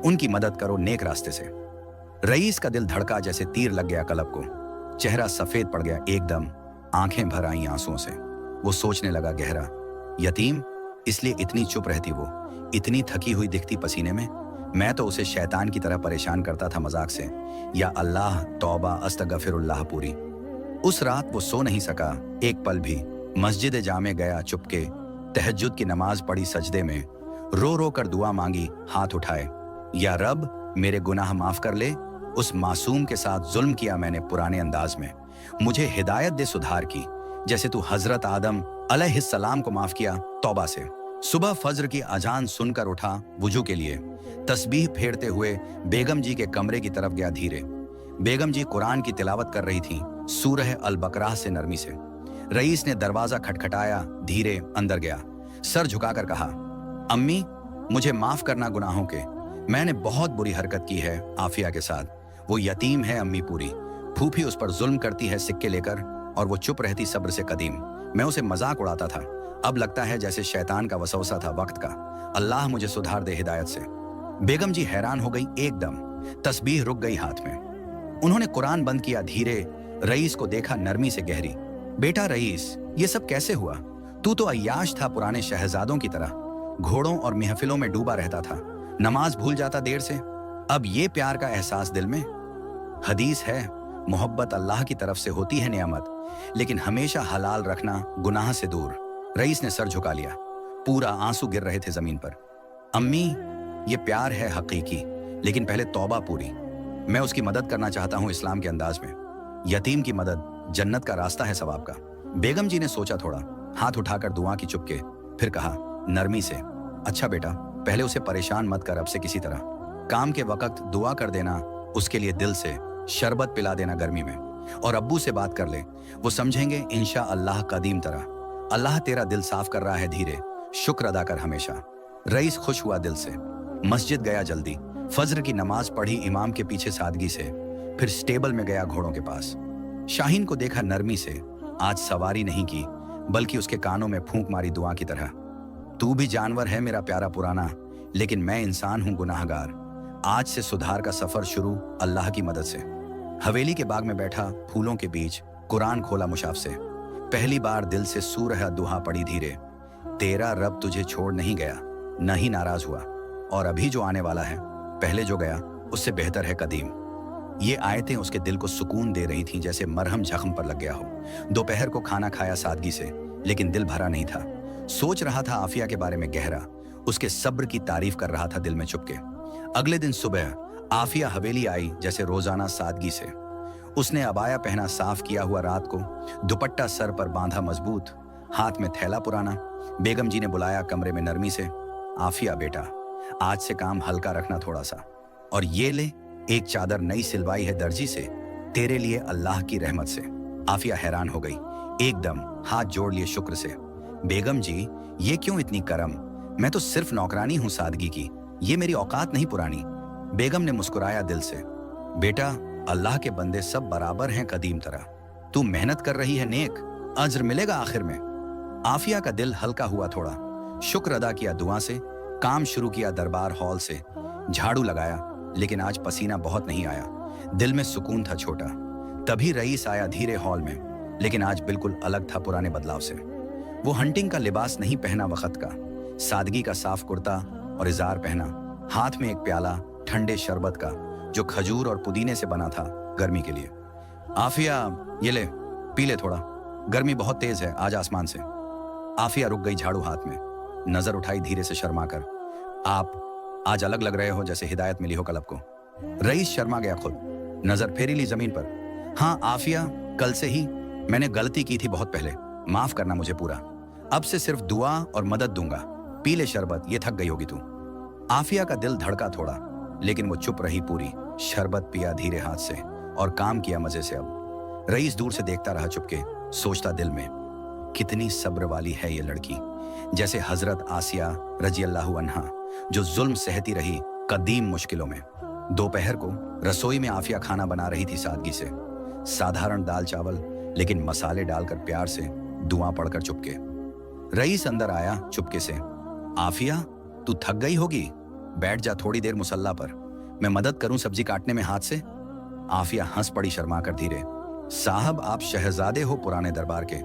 उनकी मदद करो नेक रास्ते से। रईस का दिल धड़का जैसे तीर लग गया कलब को, चेहरा सफेद पड़ गया एकदम, आंखें भर आई आंसुओं से। वो सोचने लगा गहरा, यतीम इसलिए इतनी चुप रहती वो, इतनी थकी हुई दिखती पसीने में। मैं तो उसे शैतान की तरह परेशान करता था मजाक से, या अल्लाह तौबा अस्तगफिरुल्लाह पूरी। उस रात वो सो नहीं सका एक पल भी। मस्जिद जामे गया चुपके, तहज्जुद की नमाज पढ़ी सजदे में, रो रो कर दुआ मांगी हाथ उठाए, या रब मेरे गुनाह माफ कर ले, उस मासूम के साथ जुल्म किया मैंने पुराने अंदाज में, मुझे हिदायत दे सुधार की, जैसे तू हजरत आदम अलैहिस्सलाम को माफ किया तौबा से। सुबह फज्र की अजान सुनकर उठा वुजू के लिए, तस्बीह फेरते हुए बेगम जी के कमरे की तरफ गया धीरे। बेगम जी कुरान की तिलावत कर रही थीं, सूरह अल बकरा से नरमी से। रईस ने दरवाजा खटखटाया, धीरे अंदर गया, सर झुकाकर कहा, अम्मी मुझे माफ करना गुनाहों के, मैंने बहुत बुरी हरकत की है आफिया के साथ। वो यतीम है अम्मी पूरी, फूफी उस पर जुल्म करती है सिक्के लेकर, और वो चुप रहती सब्र से कदीम। मैं उसे मजाक उड़ाता था, अब लगता है जैसे शैतान का वसवसा था वक्त का। अल्लाह मुझे सुधार दे हिदायत से। बेगम जी हैरान हो गई एकदम, तस्बीह रुक गई हाथ में। उन्होंने कुरान बंद किया धीरे, रईस को देखा नरमी से गहरी। बेटा रईस, ये सब कैसे हुआ? तू तो अय्याश था पुराने शहजादों की तरह, घोड़ों और महफिलों में डूबा रहता था, नमाज भूल जाता देर से, अब ये प्यार का एहसास दिल में? हदीस है, मोहब्बत अल्लाह की तरफ से होती है नेमत, लेकिन हमेशा हलाल रखना गुनाह से दूर। रईस ने सर झुका लिया, पूरा आंसू गिर रहे थे जमीन पर। अम्मी ये प्यार है हकीकी, लेकिन पहले तौबा पूरी। मैं उसकी मदद करना चाहता हूँ इस्लाम के अंदाज में। यतीम की मदद जन्नत का रास्ता है सवाब का। बेगम जी ने सोचा थोड़ा, हाथ उठाकर दुआ की चुपके, फिर कहा नरमी से, अच्छा बेटा पहले उसे परेशान मत कर अब से किसी तरह। काम के वक्त दुआ कर देना उसके लिए दिल से, शरबत पिला देना गर्मी में, और अब्बू से बात कर ले, वो समझेंगे इंशा अल्लाह कदीम तरह। अल्लाह तेरा दिल साफ कर रहा है धीरे, शुक्र अदा कर हमेशा। रईस खुश हुआ दिल से, मस्जिद गया जल्दी, फज्र की नमाज पढ़ी इमाम के पीछे सादगी से, फिर स्टेबल में गया घोड़ों के पास। शाहीन को देखा नरमी से, आज सवारी नहीं की बल्कि उसके कानों में फूंक मारी दुआ की तरह। तू भी जानवर है मेरा प्यारा पुराना, लेकिन मैं इंसान हूं गुनाहगार, आज से सुधार का सफर शुरू अल्लाह की मदद से। हवेली के बाग में बैठा फूलों के बीच, कुरान खोला मुशाफ से, पहली बार दिल से सूरह दुहा पड़ी धीरे। तेरा रब तुझे छोड़ नहीं गया, न ही नाराज हुआ, और अभी जो आने वाला है पहले जो गया उससे बेहतर है कदीम। ये आयतें उसके दिल को सुकून दे रही थीं, जैसे मरहम जख्म पर लग गया हो। दोपहर को खाना खाया सादगी से, लेकिन दिल भरा नहीं था। सोच रहा था आफिया के बारे में गहरा, उसके सब्र की तारीफ कर रहा था दिल में छुपके। अगले दिन सुबह आफिया हवेली आई जैसे रोजाना सादगी से। उसने अबाया पहना साफ किया हुआ रात को, दुपट्टा सर पर बांधा मजबूत, हाथ में थैला पुराना। बेगम जी ने बुलाया कमरे में नरमी से, आफिया बेटा आज से काम हल्का रखना थोड़ा सा, और ये ले एक चादर नई सिलवाई है दर्जी से, तेरे लिए अल्लाह की रहमत से। आफिया हैरान हो गई एकदम, हाथ जोड़ लिए शुक्र से। बेगम जी ये क्यों इतनी करम, मैं तो सिर्फ नौकरानी हूं सादगी की, ये मेरी औकात नहीं पुरानी। बेगम ने मुस्कुराया दिल से, बेटा अल्लाह के बंदे सब बराबर हैं कदीम तरह, तू मेहनत कर रही है नेक, अज्र मिलेगा आखिर में। आफिया का दिल हल्का हुआ थोड़ा, शुक्र अदा किया दुआ से, काम शुरू किया दरबार हॉल से। झाड़ू लगाया, लेकिन आज पसीना बहुत नहीं आया, दिल में सुकून था छोटा। तभी रईस आया धीरे हॉल में, लेकिन आज बिल्कुल अलग था पुराने बदलाव से। वो हंटिंग का लिबास नहीं पहना वक्त का, सादगी का साफ कुर्ता और इजार पहना, हाथ में एक प्याला ठंडे शरबत का जो खजूर और पुदीने से बना था गर्मी के लिए। आफिया ये ले पी ले थोड़ा, गर्मी बहुत तेज है आज आसमान से। आफिया रुक गई झाड़ू हाथ में, नजर उठाई धीरे से शर्मा कर, आप आज अलग लग रहे हो जैसे हिदायत मिली हो कलब को। रईस शर्मा गया खुद, नजर फेरी ली जमीन पर। हाँ आफिया, कल से ही मैंने गलती की थी बहुत पहले, माफ करना मुझे पूरा, अब से सिर्फ दुआ और मदद दूंगा, पी ले शरबत, ये थक गई होगी तू। आफिया का दिल धड़का थोड़ा, लेकिन वो चुप रही पूरी, शरबत पिया धीरे हाथ से और काम किया मजे से। अब रईस दूर से देखता रहा चुपके, सोचता दिल में, कितनी सब्र वाली है ये लड़की, जैसे हजरत आसिया रजियल्लाहु अन्हा जो जुल्म सहती रही कदीम मुश्किलों में। दोपहर को रसोई में आफिया खाना बना रही थी सादगी से, साधारण दाल चावल, लेकिन मसाले डालकर प्यार से, दुआ पढ़कर चुपके। रईस अंदर आया चुपके से, आफिया तू थक गई होगी, बैठ जा थोड़ी देर मुसल्ला पर, मैं मदद करूं सब्जी काटने में हाथ से। आफिया हंस पड़ी शर्मा कर धीरे, साहब आप शहजादे हो पुराने दरबार के,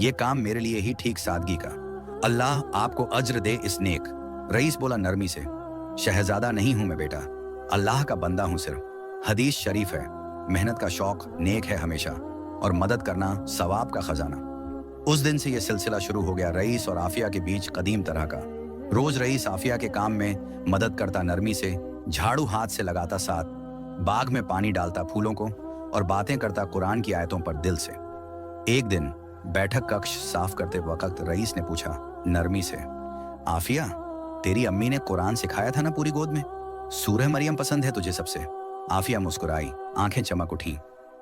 ये काम मेरे लिए ही ठीक सादगी का, अल्लाह आपको अज्र दे इस नेक। रईस बोला नरमी से, शहजादा नहीं हूं मैं बेटा, अल्लाह का बंदा हूं सिर्फ। हदीस शरीफ है, मेहनत का शौक नेक है हमेशा, और मदद करना सवाब का खजाना। उस दिन से यह सिलसिला शुरू हो गया रईस और आफिया के बीच कदीम तरह का। रोज रईस आफिया के काम में मदद करता नरमी से, झाड़ू हाथ से लगाता साथ, बाग में पानी डालता फूलों को, और बातें करता कुरान की आयतों पर दिल से। एक दिन बैठक कक्ष साफ करते वक्त रईस ने पूछा नरमी से, आफिया, तेरी अम्मी ने कुरान सिखाया था ना पूरी गोद में? सूरह मरियम पसंद है तुझे सबसे? आफिया मुस्कुराई, आंखें चमक उठी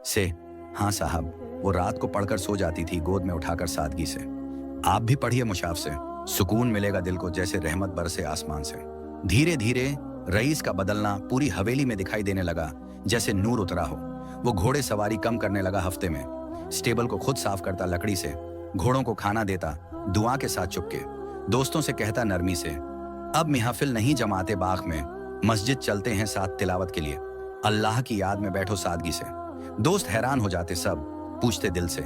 से, हाँ साहब, वो रात को पढ़कर सो जाती थी गोद में उठाकर सादगी से। आप भी पढ़िए मुशाफ से, सुकून मिलेगा दिल को जैसे रहमत बरसे आसमान से। धीरे धीरे रईस का बदलना पूरी हवेली में दिखाई देने लगा, जैसे नूर उतरा हो। वो घोड़े सवारी कम करने लगा हफ्ते में, स्टेबल को खुद साफ करता लकड़ी से, घोड़ों को खाना देता दुआ के साथ चुपके, दोस्तों से कहता नरमी से, अब महफिल नहीं जमाते बाग में, मस्जिद चलते हैं साथ तिलावत के लिए, अल्लाह की याद में बैठो सादगी से। दोस्त हैरान हो जाते सब, पूछते दिल से,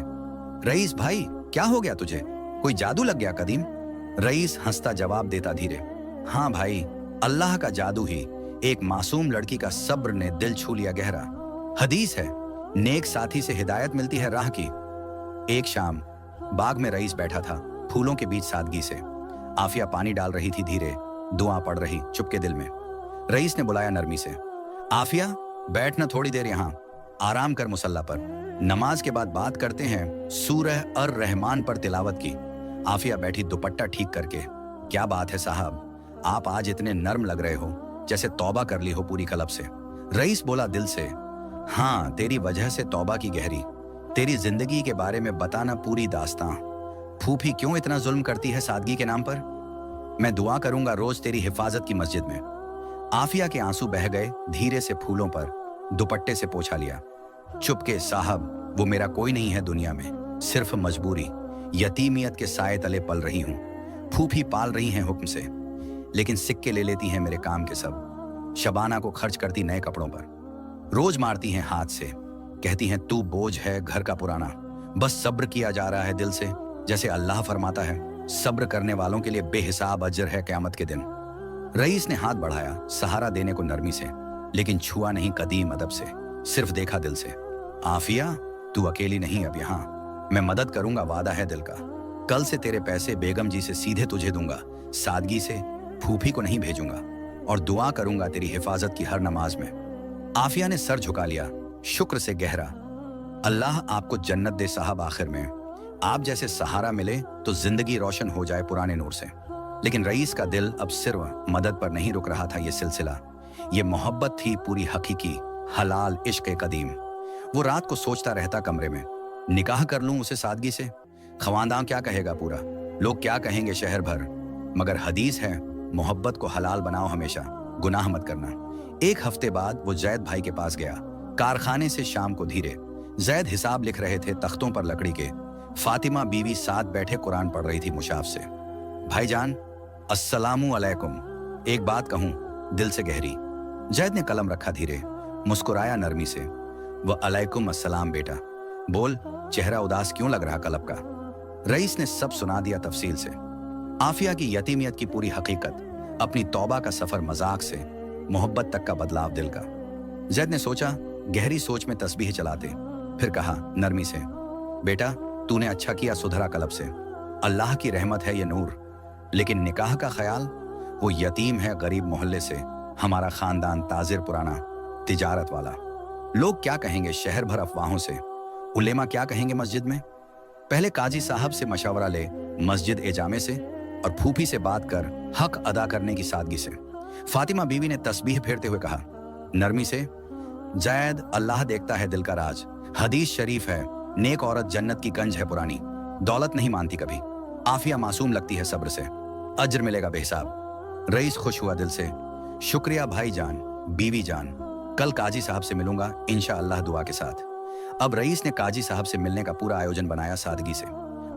रईस भाई क्या हो गया तुझे, कोई जादू लग गया कदीम? रईस हंसता जवाब देता धीरे, हाँ भाई, अल्लाह का जादू ही, एक मासूम लड़की का सब्र ने दिल छू लिया गहरा। हदीस है, नेक साथी से हिदायत मिलती है राह की। एक शाम बाग में रईस बैठा था फूलों के बीच सादगी से। आफिया पानी डाल रही थी धीरे, दुआ पढ़ रही चुपके दिल में। रईस ने बुलाया नरमी से, आफिया बैठना थोड़ी देर यहाँ, आराम कर मुसल्ला पर, नमाज के बाद बात करते हैं सूरह अर रहमान पर तिलावत की। आफिया बैठी दुपट्टा ठीक करके, क्या बात है साहब, आप आज इतने नर्म लग रहे हो, जैसे तौबा कर ली हो पूरी कलब से। रईस बोला दिल से, हाँ तेरी वजह से तौबा की गहरी, तेरी जिंदगी के बारे में बताना पूरी दास्तां। फूफी क्यों इतना जुल्म करती है सादगी के नाम पर? मैं दुआ करूंगा रोज तेरी हिफाजत की मस्जिद में। आफिया के आंसू बह गए धीरे से फूलों पर, दुपट्टे से पोंछा लिया। चुपके साहब, वो मेरा कोई नहीं है दुनिया में, सिर्फ मजबूरी, यतीमियत के साए तले पल रही हूं। फूफी पाल रही हैं हुक्म से, लेकिन सिक्के ले लेती हैं मेरे काम के सब। शबाना को खर्च करती नए कपड़ों पर, रोज मारती हैं हाथ से, कहती हैं तू बोझ है घर का पुराना, बस सब्र किया जा रहा है दिल से, जैसे अल्लाह फरमाता है सब्र करने वालों के लिए बेहिसाब अजर है क़यामत के दिन। रईस ने हाथ बढ़ाया सहारा देने को नरमी से, लेकिन छुआ नहीं कदीम अदब से, सिर्फ देखा दिल से। आफिया तू अकेली नहीं अब यहाँ, मैं मदद करूंगा वादा है दिल का। कल से तेरे पैसे बेगम जी से सीधे तुझे दूंगा, सादगी से फूफी को नहीं भेजूंगा, और दुआ करूंगा तेरी हिफाजत की हर नमाज में। आफिया ने सर झुका लिया शुक्र से गहरा। अल्लाह आपको जन्नत दे साहब, आखिर में आप जैसे सहारा मिले तो जिंदगी रोशन हो जाए पुराने नूर से। लेकिन रईस का दिल अब सिर्फ मदद पर नहीं रुक रहा था। ये सिलसिला, ये मोहब्बत थी पूरी हकीकी, हलाल इश्क कदीम। वो रात को सोचता रहता कमरे में, निकाह कर लूं उसे सादगी से, खवानदां क्या कहेगा पूरा, लोग क्या कहेंगे शहर भर, मगर हदीस है मोहब्बत को हलाल बनाओ हमेशा, गुनाह मत करना। एक हफ्ते बाद वो जैद भाई के पास गया कारखाने से शाम को धीरे। जैद हिसाब लिख रहे थे तख्तों पर लकड़ी के, फातिमा बीवी साथ बैठे कुरान पढ़ रही थी मुशाफ से। भाईजान अस्सलामु अलैकुम, एक बात कहूं दिल से गहरी। जैद ने कलम रखा धीरे, मुस्कुराया नरमी से, वह अलैकुम अस्सलाम बेटा, बोल चेहरा उदास क्यों लग रहा कलब का? रईस ने सब सुना दिया तफसील से, आफिया की यतीमियत की पूरी हकीकत, अपनी तौबा का सफर मजाक से मोहब्बत तक का बदलाव दिल का। जैद ने सोचा गहरी सोच में तस्बीह चलाते, फिर कहा नरमी से, बेटा तूने अच्छा किया सुधरा कलब से, अल्लाह की रहमत है ये नूर, लेकिन निकाह का ख्याल, वो यतीम है गरीब मोहल्ले से, हमारा खानदान ताजिर पुराना, तिजारत वाला। लोग क्या कहेंगे शहर भर अफवाहों से, उलेमा क्या कहेंगे मस्जिद में। पहले काजी साहब से मशवरा ले मस्जिद ए जामे से, और फूफी से बात कर हक अदा करने की सादगी से। फातिमा बीवी ने तस्बीह फेरते हुए कहा नरमी से, जैद अल्लाह देखता है दिल का राज, हदीस शरीफ है नेक औरत जन्नत की कंज है पुरानी, दौलत नहीं मानती कभी, आफिया मासूम लगती है सब्र से, अज्र मिलेगा बेहिसाब। रईस खुश हुआ दिल से, शुक्रिया भाई जान, बीवी जान, कल काजी साहब से मिलूंगा इंशाअल्लाह दुआ के साथ। अब रईस ने काजी साहब से मिलने का पूरा आयोजन बनाया सादगी से।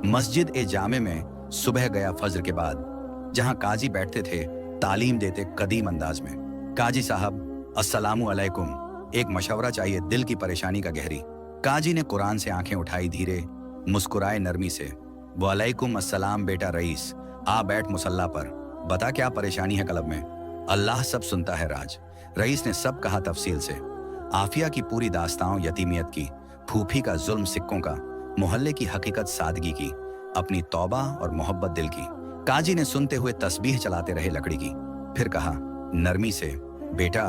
मस्जिद ए जामे में सुबह गया फज्र के बाद, जहां काजी बैठते थे तालीम देते कदीम अंदाज में। काजी साहब अस्सलामु अलैकुम, एक मशवरा चाहिए दिल की परेशानी का गहरी। काजी ने कुरान से आंखें उठाई धीरे, मुस्कुराए नरमी से, वालेकुम अस्सलाम बेटा रईस, आ बैठ मुसल्ला पर, बता क्या परेशानी है क्लब में? अल्लाह सब सुनता है राज। रईस ने सब कहा तफसील से। आफिया की पूरी दास्तां यतीमियत की, फूफी का जुल्म सिक्कों का, मोहल्ले की हकीकत सादगी की, अपनी तौबा और मोहब्बत दिल की। काजी ने सुनते हुए तस्बीह चलाते रहे लकड़ी की। फिर कहा नरमी से, बेटा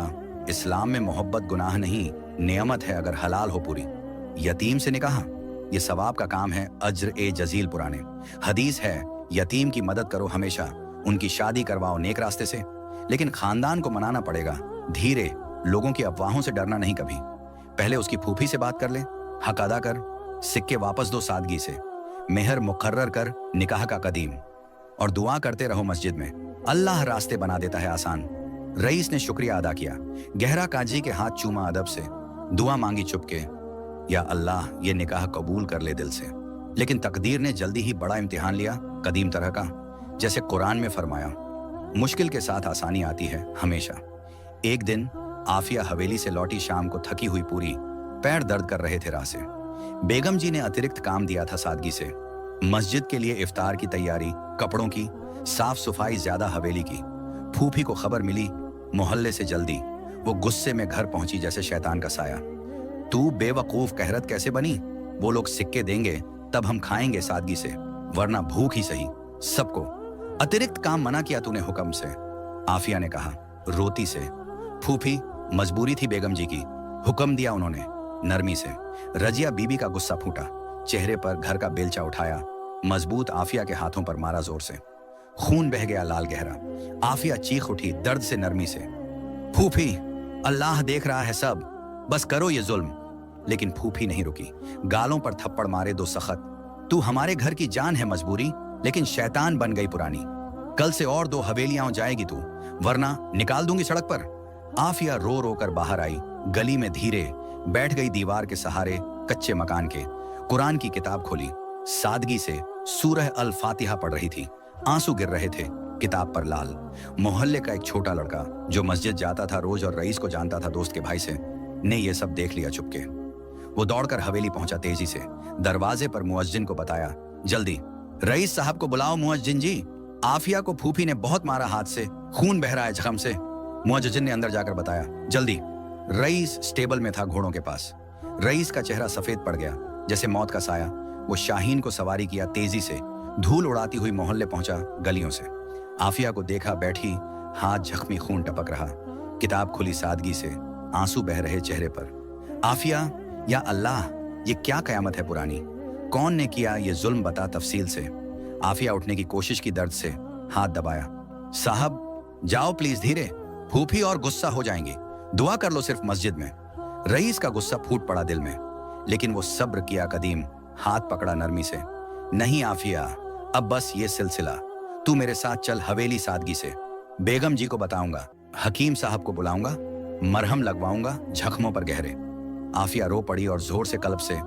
इस्लाम में मोहब्बत गुनाह नहीं, नेमत है अगर हलाल हो पूरी। यतीम से निकाह ये सवाब का काम है, अज्र ए जजील पुराने। हदीस है यतीम की मदद करो हमेशा, उनकी शादी करवाओ नेक रास्ते से। लेकिन खानदान को मनाना पड़ेगा, धीरे, लोगों की अफवाहों से डरना नहीं कभी। पहले उसकी फूफी से बात कर ले, हक अदा कर, सिक्के वापस दो सादगी से, मेहर मुकर्रर कर निकाह का कदीम, और दुआ करते रहो मस्जिद में, अल्लाह रास्ते बना देता है आसान। रईस ने शुक्रिया अदा किया, गहरा काजी के हाथ चूमा अदब से, दुआ मांगी चुपके, या अल्लाह ये निकाह कबूल कर ले दिल से। लेकिन तकदीर ने जल्दी ही बड़ा इम्तिहान लिया, कदीम तरह का। जैसे कुरान में फरमाया, मुश्किल के साथ आसानी आती है हमेशा। एक दिन आफिया हवेली से लौटी, शाम को थकी हुई पूरी, पैर दर्द कर रहे थे राह से। बेगम जी ने अतिरिक्त काम दिया था सादगी से, मस्जिद के लिए इफ्तार की तैयारी, कपड़ों की साफ सफाई ज्यादा हवेली की। फूफी को खबर मिली मोहल्ले से जल्दी, वो गुस्से में घर पहुंची जैसे शैतान का साया। तू बेवकूफ कहरत कैसे बनी? वो लोग सिक्के देंगे तब हम खाएंगे सादगी से, वरना भूख ही सही। सबको अतिरिक्त काम मना किया तूने हुक्म से, आफिया ने कहा रोती से। फूफी मजबूरी थी बेगम जी की, हुक्म दिया उन्होंने नरमी से। रजिया बीबी का गुस्सा फूटा, चेहरे पर घर का बेलचा उठाया, मजबूत आफिया के हाथों पर मारा जोर से। खून बह गया लाल गहरा। आफिया चीख उठी दर्द से नरमी से, फूफी अल्लाह देख रहा है सब, बस करो ये जुल्म। लेकिन फूफी नहीं रुकी, गालों पर थप्पड़ मारे दो सख्त। तू हमारे घर की जान है मजबूरी, लेकिन शैतान बन गई पुरानी। कल से और 2 हवेलियां जाएगी तू, वरना निकाल दूंगी सड़क पर। आफिया रो रो कर बाहर आई, गली में धीरे बैठ गई दीवार के सहारे कच्चे मकान के। कुरान की किताब खोली, सादगी से सूरह अल फातिहा पढ़ रही थी। आंसू गिर रहे थे किताब पर लाल। मोहल्ले का एक छोटा लड़का जो मस्जिद जाता था रोज और रईस को जानता था दोस्त के भाई से, ने ये सब देख लिया चुपके। वो दौड़कर हवेली पहुंचा तेजी से, दरवाजे पर मुअज्जिन को बताया, जल्दी रईस साहब को बुलाओ मुअज्जिन जी, आफिया को फूफी ने बहुत मारा हाथ से, खून बह रहा है जख्म से। मुअज्जिन ने अंदर जाकर बताया, जल्दी। रईस स्टेबल में था घोड़ों के पास। रईस का चेहरा सफेद पड़ गया जैसे मौत का साया। वो शाहीन को सवारी किया, तेजी से धूल उड़ाती हुई मोहल्ले पहुंचा गलियों से। आफिया को देखा बैठी, हाथ जख्मी, खून टपक रहा। किताब खुली सादगी से, आंसू बह रहे चेहरे पर। आफिया, या अल्लाह ये क्या कयामत है पुरानी, कौन ने किया ये जुल्म, बता तफसील से। आफिया उठने की कोशिश की, दर्द से हाथ दबाया। साहब जाओ प्लीज, धीरे, फूफी और गुस्सा हो जाएंगी, दुआ कर लो सिर्फ मस्जिद में। रईस का गुस्सा फूट पड़ा दिल में, लेकिन वो सब्र किया कदीम, हाथ पकड़ा नरमी से। नहीं आफिया, अब बस ये सिलसिला, तू मेरे साथ चल हवेली सादगी से। बेगम जी को बताऊंगा, हकीम साहब को बुलाऊंगा, मरहम लगवाऊंगा जख्मों पर गहरे। आफिया रो पड़ी और जोर से कल्ब से,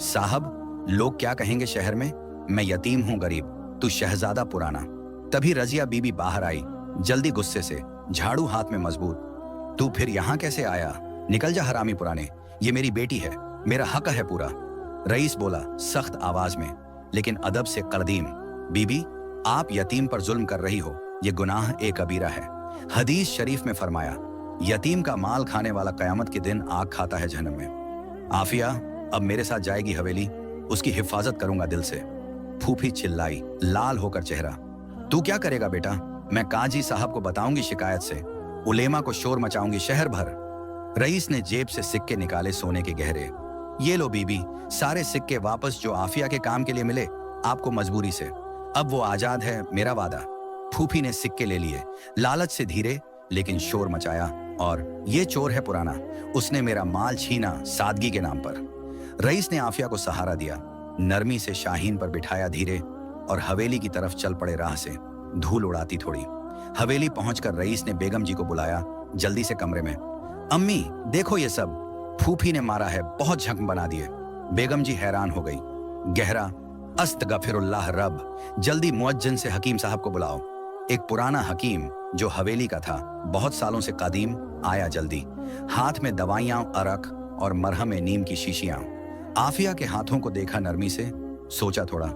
साहब लोग क्या कहेंगे शहर में, मैं यतीम हूं गरीब, तू शहजादा पुराना। तभी रजिया बीबी बाहर आई, जल्दी गुस्से से, झाड़ू हाथ में मजबूत। तू फिर यहां कैसे आया? निकल जा हरामी पुराने, ये मेरी बेटी है, मेरा हक है पूरा। रईस बोला सख्त आवाज में, लेकिन अदब से, कदीम बीबी आप यतीम पर जुल्म कर रही हो, ये गुनाह ए कबीरा है। हदीस शरीफ में फरमाया, यतीम का माल खाने वाला कयामत के दिन आग खाता है जहन्नम में। आफिया अब मेरे साथ जाएगी हवेली, उसकी हिफाजत करूंगा दिल से। फूफी चिल्लाई, लाल होकर चेहरा। तू क्या करेगा बेटा? मैं काजी साहब को बताऊंगी शिकायत से, उलेमा को शोर मचाऊंगी शहर भर। रईस ने जेब से सिक्के निकाले सोने के गहरे। ये लो बीबी, सारे सिक्के वापस जो आफिया के काम के लिए मिले आपको मजबूरी से, अब वो आजाद है, मेरा वादा। फूफी ने सिक्के ले लिए, लालच से धीरे लेकिन शोर मचाया, और ये चोर है पुराना, उसने मेरा माल छीना सादगी के नाम पर। रईस ने आफिया को सहारा दिया, नरमी से शाहीन पर बिठाया धीरे, और हवेली की तरफ चल पड़े राह से, धूल उड़ाती थोड़ी। हवेली पहुंचकर रईस ने बेगम जी को बुलाया, जल्दी से कमरे में। अम्मी देखो ये सब, फूफी ने मारा है, बहुत जख्म बना दिए। बेगम जी हैरान हो गई, गहरा अस्तगफिरुल्लाह रब, जल्दी मुअज्जिन से हकीम साहब को बुलाओ। एक पुराना हकीम जो हवेली का था, बहुत सालों से कदीम, आया जल्दी, हाथ में दवाइयां, अरक और मरहम नीम की शीशियां। आफिया के हाथों को देखा नरमी से, सोचा थोड़ा,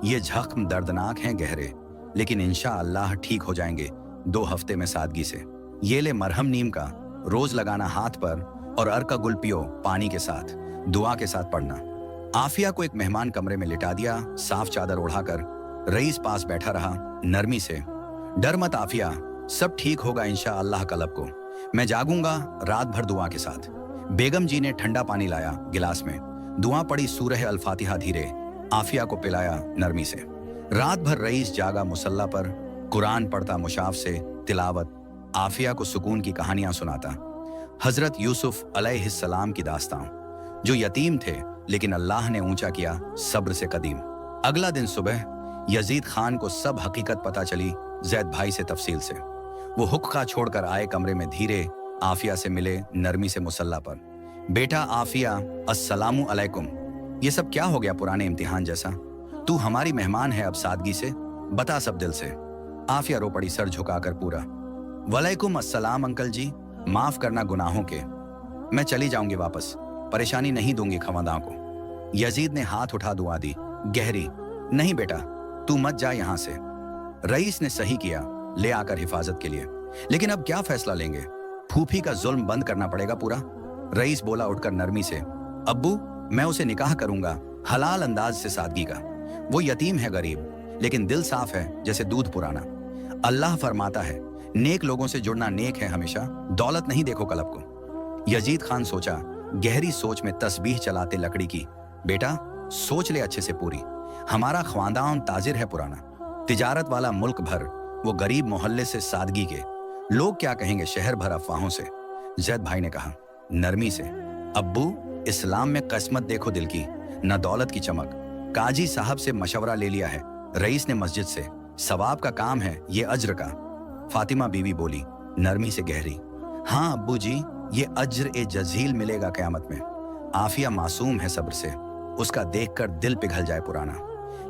ये जख्म दर्दनाक हैं गहरे, लेकिन इंशाअल्लाह ठीक हो जाएंगे 2 हफ्ते में सादगी से। ये ले मरहम नीम का, रोज लगाना हाथ पर, और अर्का गुल पियो पानी के साथ, दुआ के साथ पढ़ना। आफिया को एक मेहमान कमरे में लिटा दिया, साफ चादर ओढ़ाकर। रईस पास बैठा रहा, नरमी से, डर मत आफिया, सब ठीक होगा इंशाअल्लाह कलब को। मैं जागूंगा रात भर दुआ के साथ। बेगम जी ने ठंडा पानी लाया गिलास में, दुआ पड़ी सूरह अल फातिहा धीरे, आफिया को पिलाया नरमी से। रात भर रईस जागा मुसल्ला पर, कुरान पढ़ता मुशाफ से, तिलावत, आफिया को सुकून की कहानियां सुनाता, हजरत यूसुफ अलैहिस्सलाम की दास्तां, जो यतीम थे लेकिन अल्लाह ने ऊंचा किया सब्र से कदीम। अगला दिन सुबह यजीद खान को सब हकीकत पता चली जैद भाई से तफसील से। वो हुक्का छोड़कर आए कमरे में, धीरे आफिया से मिले नरमी से मुसल्ला पर। बेटा आफिया, अस्सलामु अलैकुम। ये सब क्या हो गया पुराने इम्तिहान जैसा? तू हमारी मेहमान है अब सादगी से, बता सब दिल से। आफिया रो पड़ी सर झुकाकर पूरा। वलैकुम अस्सलाम अंकल जी, माफ करना गुनाहों के, मैं चली जाऊंगी वापस, परेशानी नहीं दूंगी खवादां को। यजीद ने हाथ उठा दुआ दी गहरी, नहीं बेटा तू मत जा यहां से। रईस ने सही किया, ले आकर हिफाजत के लिए, लेकिन अब क्या फैसला लेंगे? फूफी का जुल्म बंद करना पड़ेगा पूरा। रईस बोला उठकर नरमी से, अब्बू मैं उसे निकाह करूंगा हलाल अंदाज से सादगी का। वो यतीम है गरीब, लेकिन दिल साफ है जैसे दूध पुराना। अल्लाह फरमाता है नेक लोगों से जुड़ना नेक है हमेशा, दौलत नहीं देखो कलब को। यजीद खान सोचा, गहरी सोच में तस्बीह चलाते लकड़ी की, बेटा सोच ले अच्छे से पूरी, हमारा ख्वानदान ताजिर है पुराना, तिजारत वाला मुल्क भर, वो गरीब मोहल्ले से सादगी के, लोग क्या कहेंगे शहर भर अफवाहों से। जैद भाई ने कहा नरमी से, अब्बू इस्लाम में किस्मत देखो दिल की, न दौलत की चमक। काजी साहब से मशवरा ले लिया है, रईस ने मस्जिद से, सवाब का काम है ये अज्र का। फातिमा बीवी बोली नरमी से गहरी, हाँ अब्बू जी ये अज्र ए जजील मिलेगा क़यामत में। आफिया मासूम है सब्र से, उसका देखकर दिल पिघल जाए पुराना।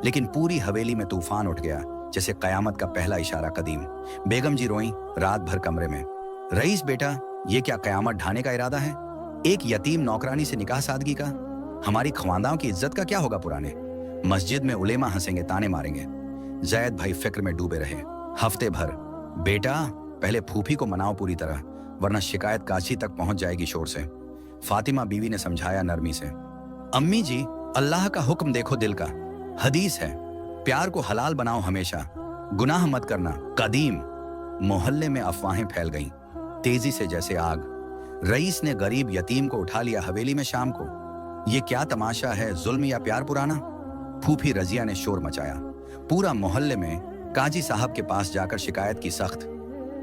लेकिन पूरी हवेली में तूफान उठ गया जैसे कयामत का पहला इशारा कदीम। बेगम जी रोईं रात भर कमरे में। रईस बेटा ये क्या कयामत ढाने का इरादा है? एक यतीम नौकरानी से निकाह सादगी का? हमारी ख्वानदाओं की इज्जत का क्या होगा पुराने? मस्जिद में उलेमा हंसेंगे, ताने मारेंगे। जैद भाई फिक्र में डूबे रहे हफ्ते भर। बेटा पहले फूफी को मनाओ पूरी तरह, वरना शिकायत काशी तक पहुंच जाएगी शोर से। फातिमा बीवी ने समझाया नरमी से, अम्मी जी अल्लाह का हुक्म देखो दिल का, हदीस है प्यार को हलाल बनाओ हमेशा, गुनाह मत करना कदीम। मोहल्ले में अफवाहें फैल गईं तेजी से जैसे आग। रईस ने गरीब यतीम को उठा लिया हवेली में शाम को। ये क्या तमाशा है, जुल्म या प्यार पुराना? फूफी रजिया ने शोर मचाया। पूरा मोहल्ले में काजी साहब के पास जाकर शिकायत की सख्त,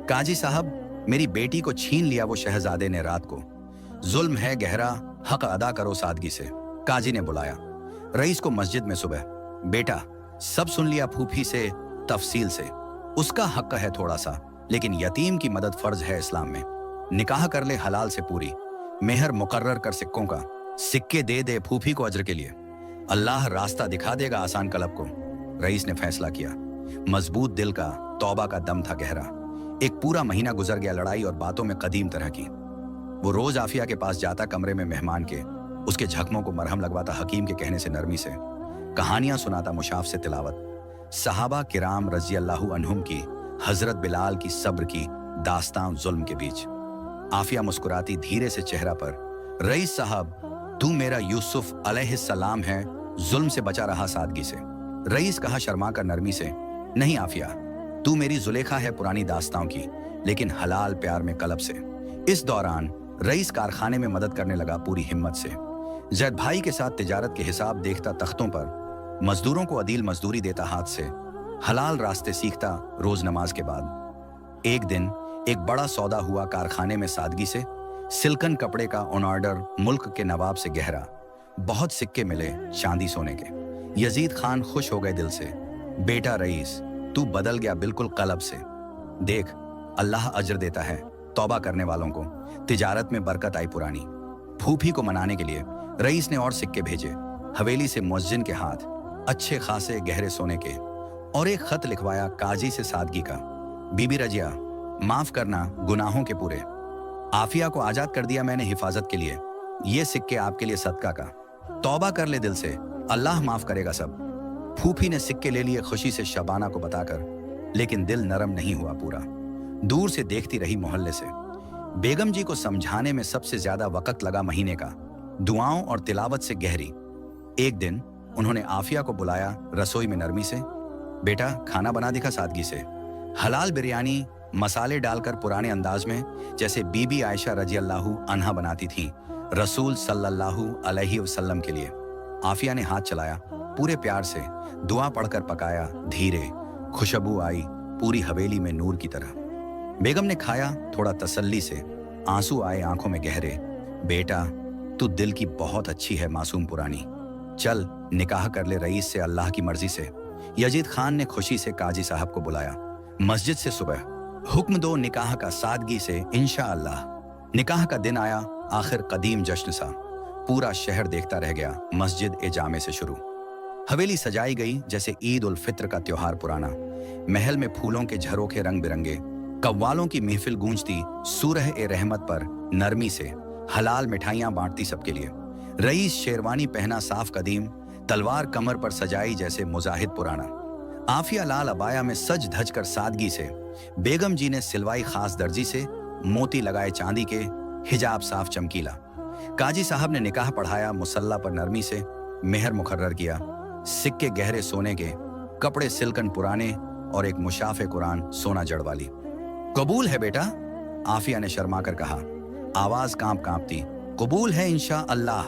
काजी साहब मेरी बेटी को छीन लिया वो शहजादे ने रात को, जुल्म है गहरा, हक अदा करो सादगी से। काजी ने बुलाया रईस को मस्जिद में सुबह। बेटा सब सुन लिया फूफी से तफसील से, उसका हक है थोड़ा सा, लेकिन यतीम की मदद फर्ज है इस्लाम में। निकाह कर ले हलाल से पूरी, मेहर मुकर्रर कर सिक्कों का, सिक्के दे दे फूफी को अज्र के लिए, अल्लाह रास्ता दिखा देगा आसान कलब को। रईस ने फैसला किया। मजबूत दिल का, तौबा का दम था गहरा। एक पूरा महीना गुजर गया लड़ाई और बातों में कदीम तरह की। वो रोज आफिया के पास जाता कमरे में मेहमान के, उसके जख्मों को मरहम लगवाता हकीम के कहने से नरमी से, कहानियां सुनाता मुशाफ से तिलावत, सहाबा किराम रजी अल्लाहु अन्हुम की, हजरत बिलाल की सब्र की दास्तां जुल्म के बीच। आफिया मुस्कुराती धीरे से चेहरा पर, रईस साहब तू मेरा यूसुफ अलैहिस्सलाम है, जुल्म से बचा रहा सादगी से। रईस कहा शर्मा कर नरमी से, नहीं आफिया तू मेरी जुलेखा है पुरानी दास्तां की, लेकिन हलाल प्यार में कलब से। इस दौरान रईस कारखाने में मदद करने लगा पूरी हिम्मत से। जैद भाई के साथ तिजारत के हिसाब देखता तख्तों पर, मजदूरों को अदील मजदूरी देता हाथ से, हलाल रास्ते सीखता रोज नमाज के बाद। एक दिन एक बड़ा सौदा हुआ कारखाने में सादगी से, सिल्कन कपड़े का ऑन ऑर्डर मुल्क के नवाब से गहरा, बहुत सिक्के मिले चांदी सोने के। यजीद खान खुश हो गए दिल से, बेटा रईस तू बदल गया बिल्कुल कलब से, देख अल्लाह अजर देता है तौबा करने वालों को। तिजारत में बरकत आई पुरानी। फूफी को मनाने के लिए रईस ने और सिक्के भेजे, हवेली से मुअज्जिन के हाथ, अच्छे खासे गहरे सोने के, और एक खत लिखवाया काजी से सादगी का, बीबी रजिया माफ करना गुनाहों के पूरे, आफिया को आजाद कर दिया मैंने हिफाजत के लिए, ये सिक्के आपके लिए सदका का, तौबा कर ले दिल से अल्लाह माफ करेगा सब। फूफी ने सिक्के ले लिए खुशी से शबाना को बताकर, लेकिन दिल नरम नहीं हुआ पूरा। दूर से देखती रही मोहल्ले से। बेगम जी को समझाने में सबसे ज्यादा वक्त लगा महीने का, दुआओं और तिलावत से गहरी। एक दिन उन्होंने आफिया को बुलाया रसोई में नरमी से। बेटा, खाना बना दिखा सादगी से। हलाल बिरयानी, मसाले डालकर पुराने अंदाज में, जैसे बीबी आयशा रजी अल्लाहु अन्हा बनाती थी रसूल सल्लल्लाहु अलैहि वसल्लम के लिए। आफिया ने हाथ चलाया, पूरे प्यार से दुआ पढ़कर पकाया। धीरे खुशबू आई पूरी हवेली में नूर की तरह। बेगम ने खाया थोड़ा तसल्ली से, आंसू आए आंखों में गहरे। बेटा, तू दिल की बहुत अच्छी है मासूम पुरानी। चल निकाह कर ले रईस से अल्लाह की मर्जी से। यजीद खान ने खुशी से काजी साहब को बुलाया मस्जिद से सुबह। हुक्म दो निकाह का सादगी से इंशाअल्लाह। निकाह का दिन आया, आखिर कदीम जश्न सा। पूरा शहर देखता रह गया, मस्जिद ए जामे से शुरू। हवेली सजाई गई जैसे ईद उल फित्र का त्योहार पुराना। महल में फूलों के झरोखे रंग बिरंगे, कव्वालों की महफिल गूंजती सूरह ए रहमत पर नरमी से। हलाल मिठाइयां बांटती सबके लिए। रईस शेरवानी पहना साफ कदीम, तलवार कमर पर सजाई जैसे मुजाहिद पुराना। आफिया लाल अबाया में सज धज कर सादगी से। बेगम जी ने सिलवाई खास दर्जी से, मोती लगाए चांदी के, हिजाब साफ चमकीला। काजी साहब ने निकाह पढ़ाया मुसल्ला पर नरमी से। मेहर मुकर्रर किया, सिक्के गहरे सोने के, कपड़े सिल्कन पुराने और एक मुशाफे कुरान सोना जड़ वाली। कबूल है बेटा, आफिया ने शर्मा कर कहा, आवाज कांप कांपती। कबूल है इंशा अल्लाह।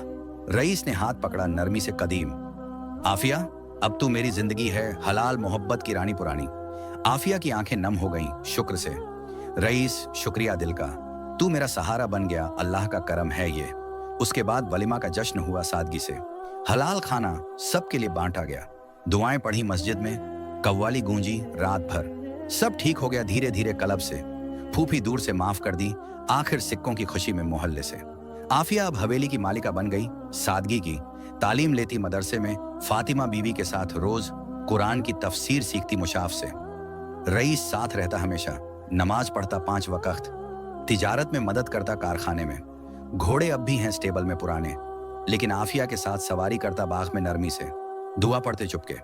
रईस ने हाथ पकड़ा नरमी से कदीम। आफिया, अब तू मेरी जिंदगी है, हलाल मोहब्बत की रानी पुरानी। आफिया की आंखें नम हो गईं शुक्र से। रईस, शुक्रिया दिल का, तू मेरा सहारा बन गया, अल्लाह का करम है ये। उसके बाद वलीमा का जश्न हुआ सादगी से। हलाल खाना सबके लिए बांटा गया। दुआएं पढ़ी मस्जिद में, कव्वाली गूंजी रात भर। सब ठीक हो गया धीरे धीरे कलब से। फूफी दूर से माफ कर दी, आखिर सिक्कों की खुशी में मोहल्ले से। आफिया अब हवेली की मालिका बन गई, सादगी की। तालीम लेती मदरसे में, फातिमा बीवी के साथ रोज कुरान की तफसीर सीखती मुशाफ से। रईस साथ रहता हमेशा, नमाज पढ़ता 5 वक्त, तिजारत में मदद करता कारखाने में। घोड़े अब भी हैं स्टेबल में पुराने, लेकिन आफिया के साथ सवारी करता बाग में नरमी से। दुआ पढ़ते चुपके।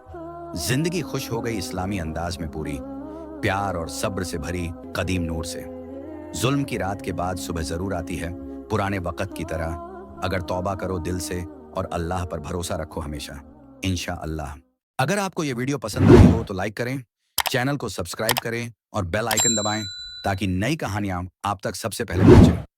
जिंदगी खुश हो गई इस्लामी अंदाज में पूरी, प्यार और सब्र से भरी कदीम नूर से। जुल्म की रात के बाद सुबह जरूर आती है, पुराने वक़्त की तरह, अगर तौबा करो दिल से और अल्लाह पर भरोसा रखो हमेशा, इंशा अल्लाह। अगर आपको ये वीडियो पसंद आई हो तो लाइक करें, चैनल को सब्सक्राइब करें और बेल आइकन दबाएं ताकि नई कहानियां आप तक सबसे पहले पहुंचे।